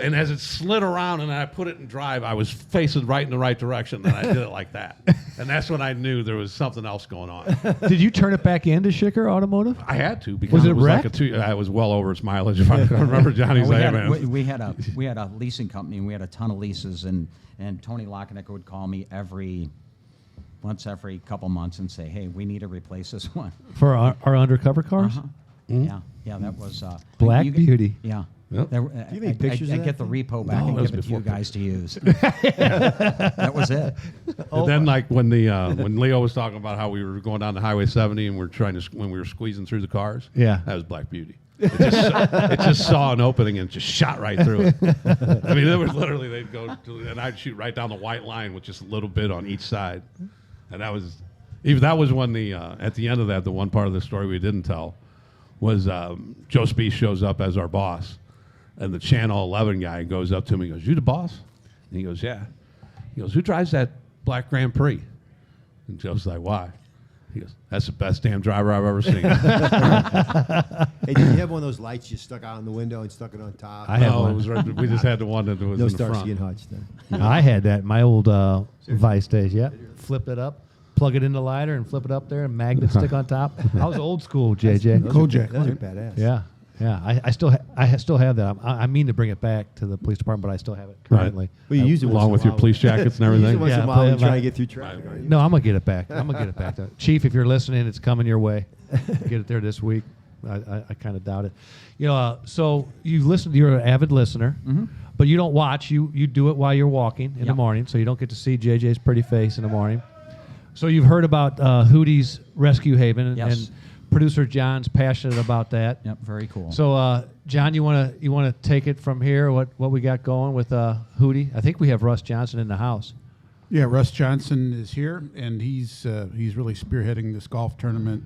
And as it slid around and I put it in drive, I was facing right in the right direction, and I did it like that. And that's when I knew there was something else going on. Did you turn it back into Schicker Automotive? I had to because Was it was like wrecked? I was well over its mileage. If I remember Johnny's we, name, had, man. we had a leasing company, and we had a ton of leases, and Tony Lockenick would call me once every couple months and say, hey, we need to replace this one. For our undercover cars? Yeah, that was Black you- Beauty. Yeah. Yep. There, you have any pictures I of get that the thing? repo back and that was give it to you before guys to use. That was it. And then, like when when Leo was talking about how we were going down the Highway 70 and when we were squeezing through the cars, Yeah. that was Black Beauty. It just saw an opening and just shot right through it. I mean, it was literally they'd go and I'd shoot right down the white line with just a little bit on each side, and that was when the at the end of that, the one part of the story we didn't tell was Joe Spieth shows up as our boss. And the Channel 11 guy goes up to me and goes, you the boss? And he goes, yeah. He goes, who drives that black Grand Prix? And Joe's like, why? He goes, that's the best damn driver I've ever seen. Hey, did you have one of those lights you stuck out in the window and stuck it on top? I had No, one. it was we just had the one that was No in the Starsky and front. Hutch then. I had that in my old Vice days. Yeah. Flip it up, plug it in the lighter, and flip it up there, and magnet stick on top. I was old school, JJ. Kojak. Those are badass. Yeah. Yeah, I still have that. I mean to bring it back to the police department, but I still have it Right. currently. Well, you use it Along once with in a your while. police jackets and You use it everything. once in Yeah, a while when but- you're trying to get through traffic. aren't you? No, I'm gonna get it back. I'm gonna get it back. Chief, if you're listening, it's coming your way. Get it there this week. I kind of doubt it. So you listen. You're an avid listener, but you don't watch. You do it while you're walking in the Yep. morning, so you don't get to see JJ's pretty face in the morning. So you've heard about Hootie's Rescue Haven, and, Yes. and producer John's passionate about that. Yep, very cool. So, John, you wanna take it from here? What we got going with Hootie? I think we have Russ Johnson in the house. Yeah, Russ Johnson is here, and he's really spearheading this golf tournament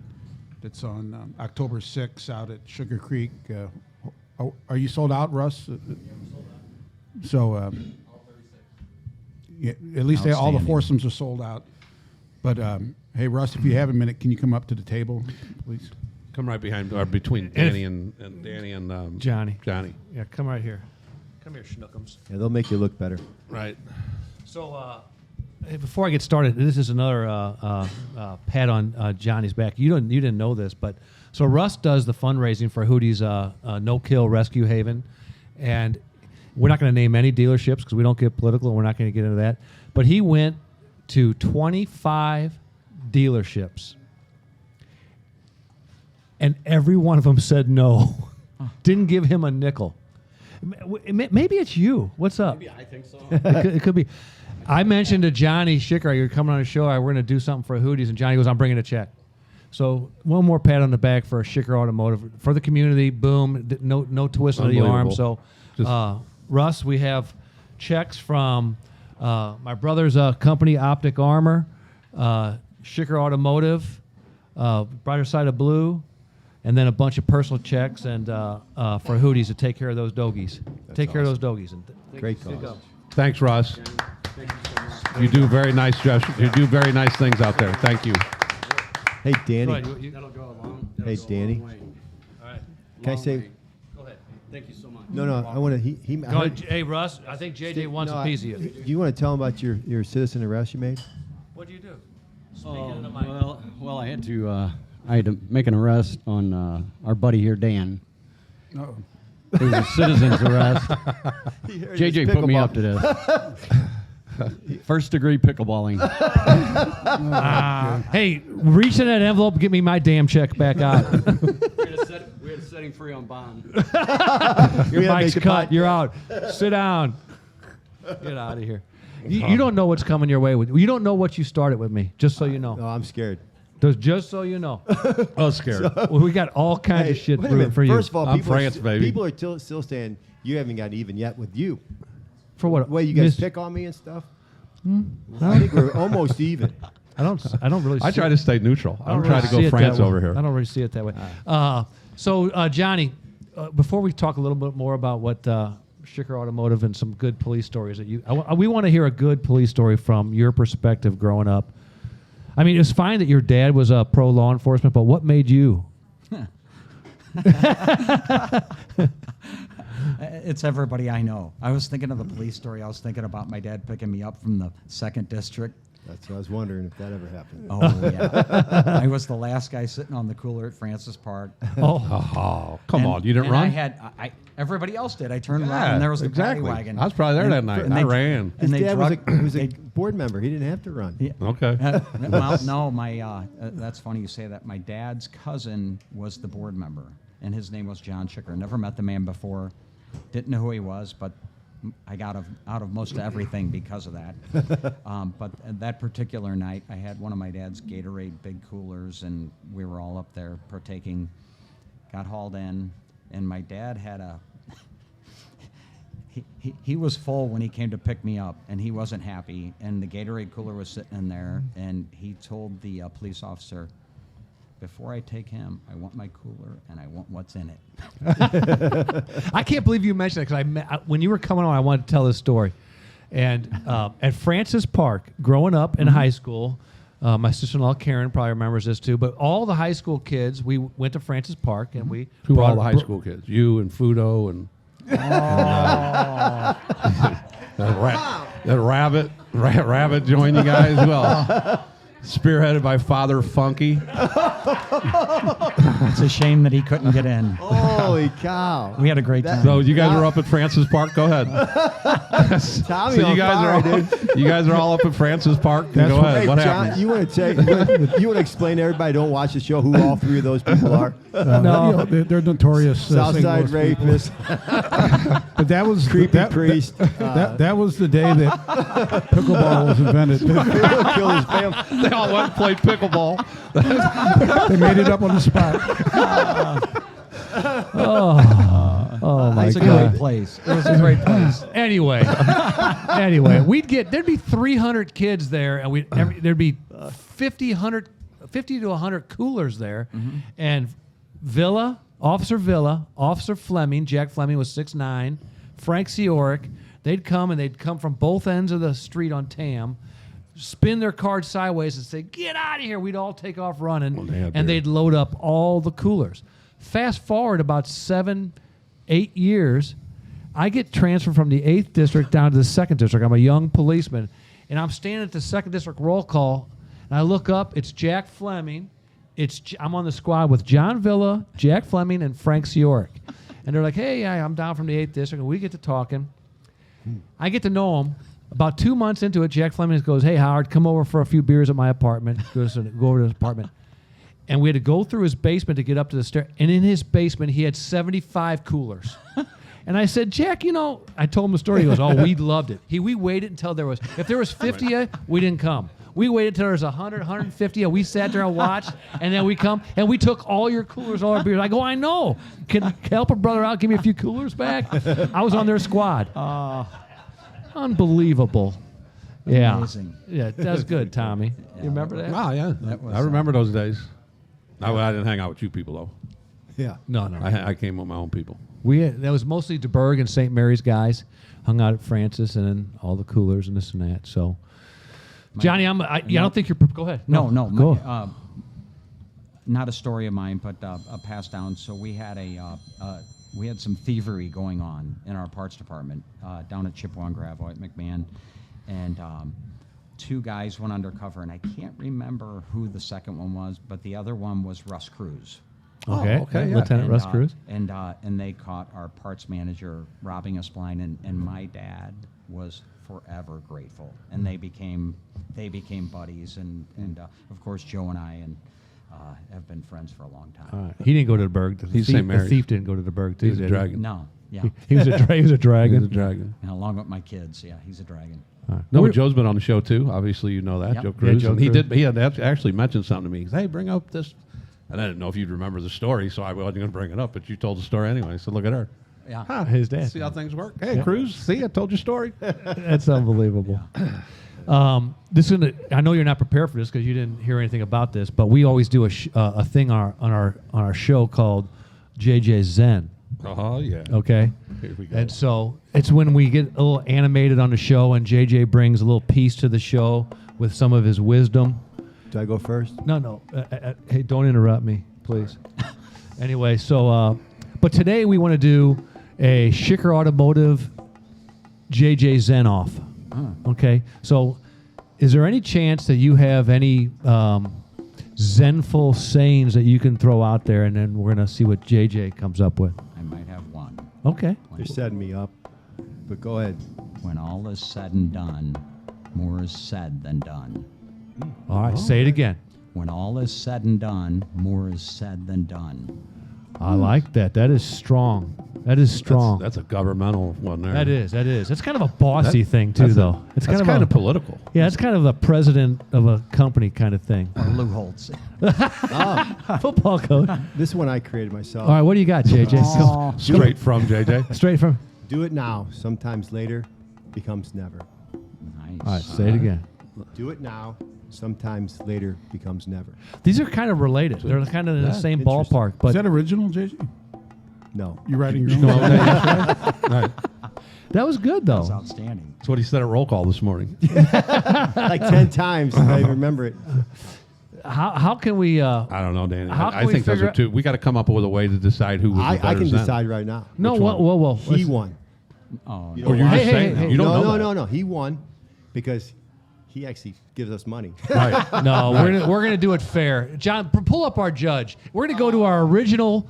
that's on October 6th out at Sugar Creek. Are you sold out, Russ? So, yeah, at least all the Outstanding. foursomes are sold out. But hey, Russ, if you have a minute, can you come up to the table, please? Come right behind, or between Danny and Danny and Johnny. Johnny. Yeah, come right here. Come here, Schnookums. Yeah, they'll make you look better. Right. So, hey, before I get started, this is another pat on Johnny's back. You didn't know this, but so Russ does the fundraising for Hootie's No Kill Rescue Haven, and we're not going to name any dealerships because we don't get political, and we're not going to get into that. But he went to 25 dealerships, and every one of them said no. Didn't give him a nickel. Maybe it's you. What's up? Maybe I think so. It could be. I mentioned to Johnny Schicker, you're coming on a show. We're going to do something for Hooties, and Johnny goes, "I'm bringing a check." So one more pat on the back for Schicker Automotive for the community. Boom, no twist of the arm. So, Russ, we have checks from my brother's company, Optic Armor, Schicker Automotive, Brighter Side of Blue, and then a bunch of personal checks and for Hooties to take care of those doggies. Take care of those doggies. And Great cause. Thanks, Russ. You do very nice gestures. You do very nice things out there. Thank you. Hey, Danny. Go ahead, That'll go along. Hey, Danny. All right. Can I say? Go ahead. Thank you so much. No. I want to. I Go heard- ahead. Hey, Russ, I think JJ wants a piece of you. You want to tell him about your citizen arrest you made? What do you do? Speaking in the mic. Well, I had to make an arrest on our buddy here, Dan. Uh-oh. It was a citizen's arrest. JJ put me up to this. First degree pickleballing. Hey, reach in that envelope and get me my damn check back out. We had to set him free on bond. Your We had to mic's make a cut. podcast. You're out. Sit down. Get out of here. You don't know what's coming your way. You don't know what you started with me, just so you know. No, I'm scared. Just so you know. I was scared. Well, we got all kinds of shit wait a brewing minute. for you. First of all, I'm people, France, baby. people are still saying you haven't got even yet with you. For what? Well, you guys Miss- pick on me and stuff. I think we're almost even. I don't really. I see try to stay neutral. I don't I'm trying really to see go it France that way. over here. I don't really see it that way. So, Johnny, before we talk a little bit more about what Schicker Automotive and some good police stories that we want to hear a good police story from your perspective growing up. I mean, it's fine that your dad was a pro law enforcement, but what made you? It's everybody I know. I was thinking of the police story. I was thinking about my dad picking me up from the 2nd District. That's what I was wondering if that ever happened. Oh, yeah. I was the last guy sitting on the cooler at Francis Park. Oh, come on. You didn't and run? Everybody else did. I turned around and there was the exactly. paddy wagon. I was probably there that night. and I they- ran. His And they dad was drug- a board member. He didn't have to run. Yeah. Okay. Well, no, that's funny you say that. My dad's cousin was the board member, and his name was John Schicker. Never met the man before, didn't know who he was, but I got out of most of everything because of that. But that particular night, I had one of my dad's Gatorade big coolers, and we were all up there partaking. Got hauled in, and my dad had a. He was full when he came to pick me up, and he wasn't happy. And the Gatorade cooler was sitting in there, and he told the police officer, "Before I take him, I want my cooler, and I want what's in it." I can't believe you mentioned that because when you were coming on, I wanted to tell this story. And at Francis Park, growing up in high school, my sister-in-law Karen probably remembers this too. But all the high school kids, we went to Francis Park and we Who were all brought- the high school kids? You and Fudo and that rabbit joined you guys. Well, spearheaded by Father Funky. It's a shame that he couldn't get in. Holy cow! We had a great time. So you guys are up at Francis Park. Go ahead. Tommy, So on you guys fire, are all, dude. you guys are all up at Francis Park. Go ahead. Hey, What John, happened? you want to explain to everybody who don't watch the show who all three of those people are? No. You know, they're notorious St. Southside Louis people. rapists. But that was Creepy that, priest. That was the day that pickleball was invented. Killed his family. They all went and played pickleball. They made it up on the spot. Oh my It's a God. great place. It was a great place. Anyway, there'd be 300 kids there, and there'd be 50 to 100 coolers there, and Officer Fleming, Jack Fleming was 6'9", Frank Cioric, they'd come from both ends of the street on Tam, spin their card sideways and say, "Get out of here!" We'd all take off running, Well, they had and beer. they'd load up all the coolers. Fast forward about 7-8 years, I get transferred from the 8th district down to the 2nd district. I'm a young policeman, and I'm standing at the 2nd district roll call, and I look up. It's Jack Fleming. I'm on the squad with John Villa, Jack Fleming, and Frank Cioric. And they're like, "Hey, I'm down from the 8th district," and we get to talking. I get to know him. About 2 months into it, Jack Fleming goes, "Hey, Howard, come over for a few beers at my apartment." Go over to his apartment. And we had to go through his basement to get up to the stair. And in his basement, he had 75 coolers. And I said, Jack, I told him the story. He goes, oh, we loved it. We waited until if there was 50, we didn't come. We waited till there was 100, 150. We sat there and watched, and then we come, and we took all your coolers, all our beers. I go, I know. Can I help a brother out? Give me a few coolers back. I was on their squad. Unbelievable. Yeah. Amazing. Yeah, that's good, Tommy. You remember that? Oh, yeah. That was, I remember those days. I didn't hang out with you people, though. Yeah. No. I came with my own people. That was mostly DeBerg and St. Mary's guys. Hung out at Francis and then all the coolers and this and that. So, Johnny, I don't think you're. Go ahead. No. Go. Not a story of mine, but a passed down. So we had we had some thievery going on in our parts department down at Chippewa and Gravois at McMahon, and two guys went undercover, and I can't remember who the second one was, but the other one was Russ Cruz. Okay. Yeah. Lieutenant Russ Cruz. And they caught our parts manager robbing a spline, and my dad was forever grateful, and they became buddies, and of course Joe and I have been friends for a long time. All right. He didn't go to the Berg. He's St. The Mary's. thief didn't go to the Berg too. He's a did he? dragon. No, yeah, He was a dragon. He's a dragon. and along with my kids, yeah, he's a dragon. All right. No, but Joe's been on the show too. Obviously, you know that. Yep. Joe Yeah, Cruz. Joe And he Cruz. did. He had actually mentioned something to me. He said, hey, bring up this. And I didn't know if you'd remember the story, so I wasn't going to bring it up. But you told the story anyway. So look at her. Yeah, His dad. See how things work. Hey, Cruz. See, I told your story. That's unbelievable. This is I know you're not prepared for this because you didn't hear anything about this, but we always do a thing on our show called JJ Zen. Oh yeah. Okay. Here we go. And so it's when we get a little animated on the show, and JJ brings a little piece to the show with some of his wisdom. Do I go first? No. Hey, don't interrupt me, please. Anyway, so but today we want to do a Schicker Automotive JJ Zen off. Okay, so is there any chance that you have any Zenful sayings that you can throw out there, and then we're going to see what JJ comes up with? I might have one. Okay. You're setting me up, but go ahead. When all is said and done, more is said than done. All right, say it again. When all is said and done, more is said than done. I like that. That is strong. That is strong. That's a governmental one there. That is. It's kind of a bossy thing too, though. It's That's kind of political. Yeah, it's kind of a president of a company kind of thing. Or Lou Holtz. Football coach. This one I created myself. All right, what do you got, JJ? Oh, Straight from JJ. Straight from. Do it now. Sometimes later becomes never. nice. All right, say it again. Do it now. Sometimes later becomes never. These are kind of related. They're kind of in the same interesting. ballpark, Is but that original, JJ? No. You writing your own? Right. that was good though. That's outstanding. That's what he said at roll call this morning. Like 10 times. I remember it. How can we? I don't know, Danny. How can I we think those figure are two. We got to come up with a way to decide who was the I better can Zen. decide right now. No, Which one? whoa. He Listen. won. Oh, You no. Or you're why? just Hey, saying hey, you don't know no, that. no. He won because he actually gives us money. Right. No, we're gonna do it fair. John, pull up our judge. We're gonna go to our original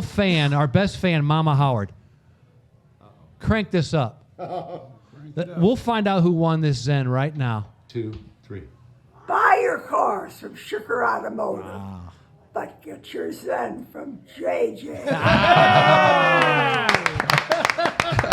fan, our best fan, Mama Howard. Crank this up. We'll find out who won this Zen right now. 2, 3. Buy your cars from Schicker Automotive, but get your Zen from JJ.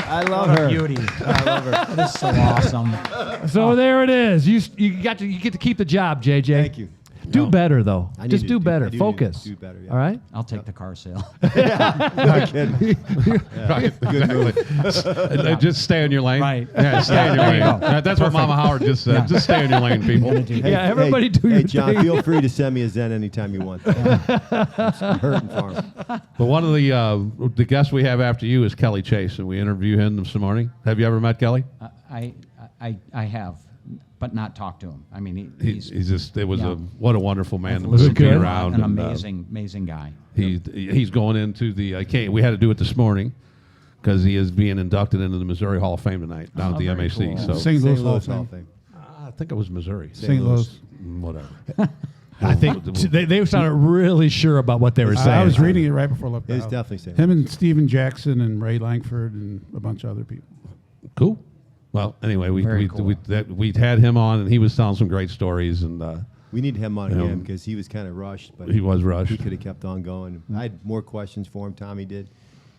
I love her. Beauty. I love her. That is so awesome. So there it is. You get to keep the job, JJ. Thank you. Do better though. I need Just to do better. I do need to Focus. do better, yeah. All right. I'll take the car sale. No kidding. Right. Good move. Just stay in your lane. Right. Yeah, stay in your There lane. you go. Yeah, that's what Mama Howard just said. Yeah. Just stay in your lane, people. Yeah, everybody do your Hey, John, thing. feel free to send me a Zen anytime you want. I'm hurting for him. But one of the guests we have after you is Kelly Chase, and we interview him this morning. Have you ever met Kelly? I have, but not talked to him. I mean, He's just yeah. what a wonderful man to listened be to him. around. An and, amazing guy. He's going into the we had to do it this morning because he is being inducted into the Missouri Hall of Fame tonight down at the very MAC. cool. So St. Louis Hall of Hall of Fame. Fame. I think it was Missouri. St. Louis. Whatever. I think they sounded really sure about what they were saying. I was reading it right before I left. It was the house. definitely St. Him and Steven Jackson and Ray Langford and a bunch of other people. Cool. Well, anyway, Very cool. we had him on, and he was telling some great stories, and We need him on Yeah. again because he was kind of rushed, but he was rushed. he could have kept on going. I had more questions for him. Tommy did.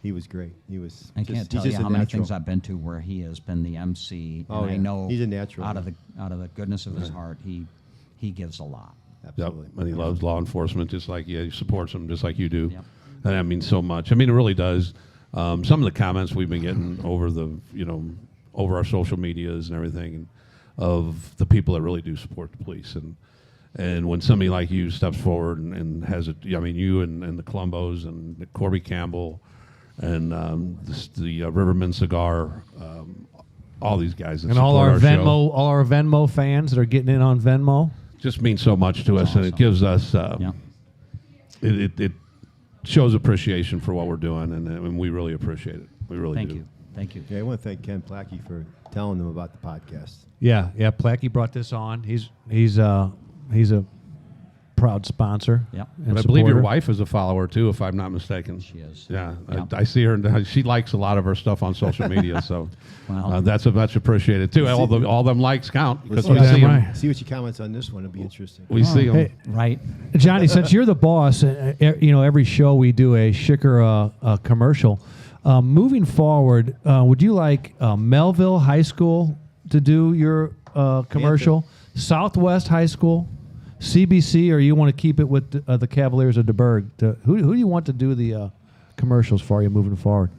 He was great. He was. I just, can't tell he's you just how a many natural. things I've been to where he has been the MC, Oh, and I yeah. know He's a natural. out of the goodness of his heart, he gives a lot. Yep. Absolutely. And he loves law enforcement just like he supports them just like you do. Yep. And that means so much. I mean, it really does. Some of the comments we've been getting over over our social medias and everything, of the people that really do support the police, and when somebody like you steps forward and has it, I mean, you and the Columbos and Corby Campbell and the Rivermen Cigar, all these guys that And support all our show, Venmo, all our Venmo fans that are getting in on Venmo. just means so much to us, and it gives us Yeah. it shows appreciation for what we're doing, and we really appreciate it. We really Thank do. you. Thank you. Yeah, I want to thank Ken Plackey for telling them about the podcast. Yeah, Plackey brought this on. He's a proud sponsor. Yep. and But I believe your supporter. wife is a follower too, if I'm not mistaken. She is. Yeah, Yep. I see her. And she likes a lot of her stuff on social media, so Well- that's much appreciated too. All them likes count because Let's we see see them. them. Right. See what she comments on this one. It'll be interesting. We see them. Hey, Right. Johnny, since you're the boss, every show we do a Schicker commercial. Moving forward, would you like Melville High School to do your commercial? Southwest High School, CBC, or you want to keep it with the Cavaliers of DeBerg? Who do you want to do the commercials for you moving forward?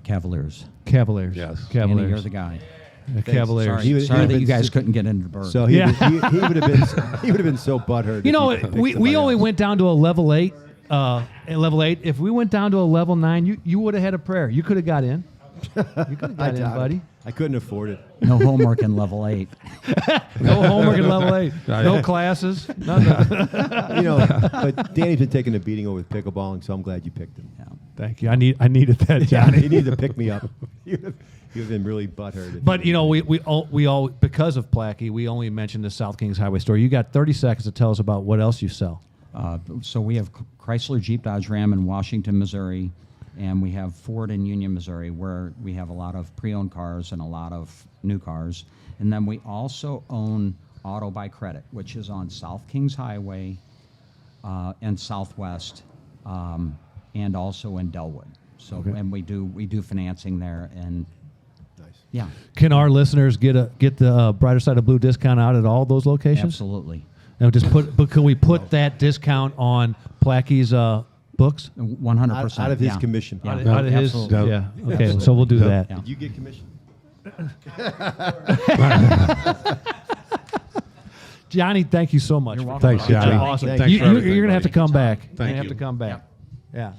Cavaliers. Cavaliers. Yes. Andy, Cavaliers. you're the guy. Cavaliers. Sorry, He would- sorry he would that have you been guys s- couldn't get into Berg. So he, Yeah. he would have been so butthurt. You if know, he picked we somebody only else. went down to a level 8. At level 8, if we went down to a level 9, you would have had a prayer. You could have got in. You could have I got in, doubt it. buddy. I couldn't afford it. No homework in level 8. No homework at level 8. No classes. Nothing. But Danny's been taking a beating over pickleballing, so I'm glad you picked him. Yeah. Thank you. I needed that, He Johnny. needed to pick me up. You'd have been really butthurt. if But you we all because of Plackey, we only mentioned the South Kings Highway store. You got 30 seconds to tell us about what else you sell. So we have Chrysler, Jeep, Dodge, Ram in Washington, Missouri, and we have Ford in Union, Missouri, where we have a lot of pre-owned cars and a lot of new cars. And then we also own Auto by Credit, which is on South Kings Highway and Southwest, and also in Delwood. So and we do financing there, and Nice. yeah, Can our listeners get the Brighter Side of Blue discount out at all those locations? absolutely. No, but can we put that discount on Plackey's books? 100%. Out of his yeah. commission. Yeah. Out of his, Absolutely. yeah. Okay, so we'll do that. Yeah. Did you get commission? Johnny, thank you so much. You're for welcome. coming Thanks, on. Johnny. Awesome. Thanks for You're everything, going to have to buddy. come back. You're Thank gonna have you. to come back. Yeah.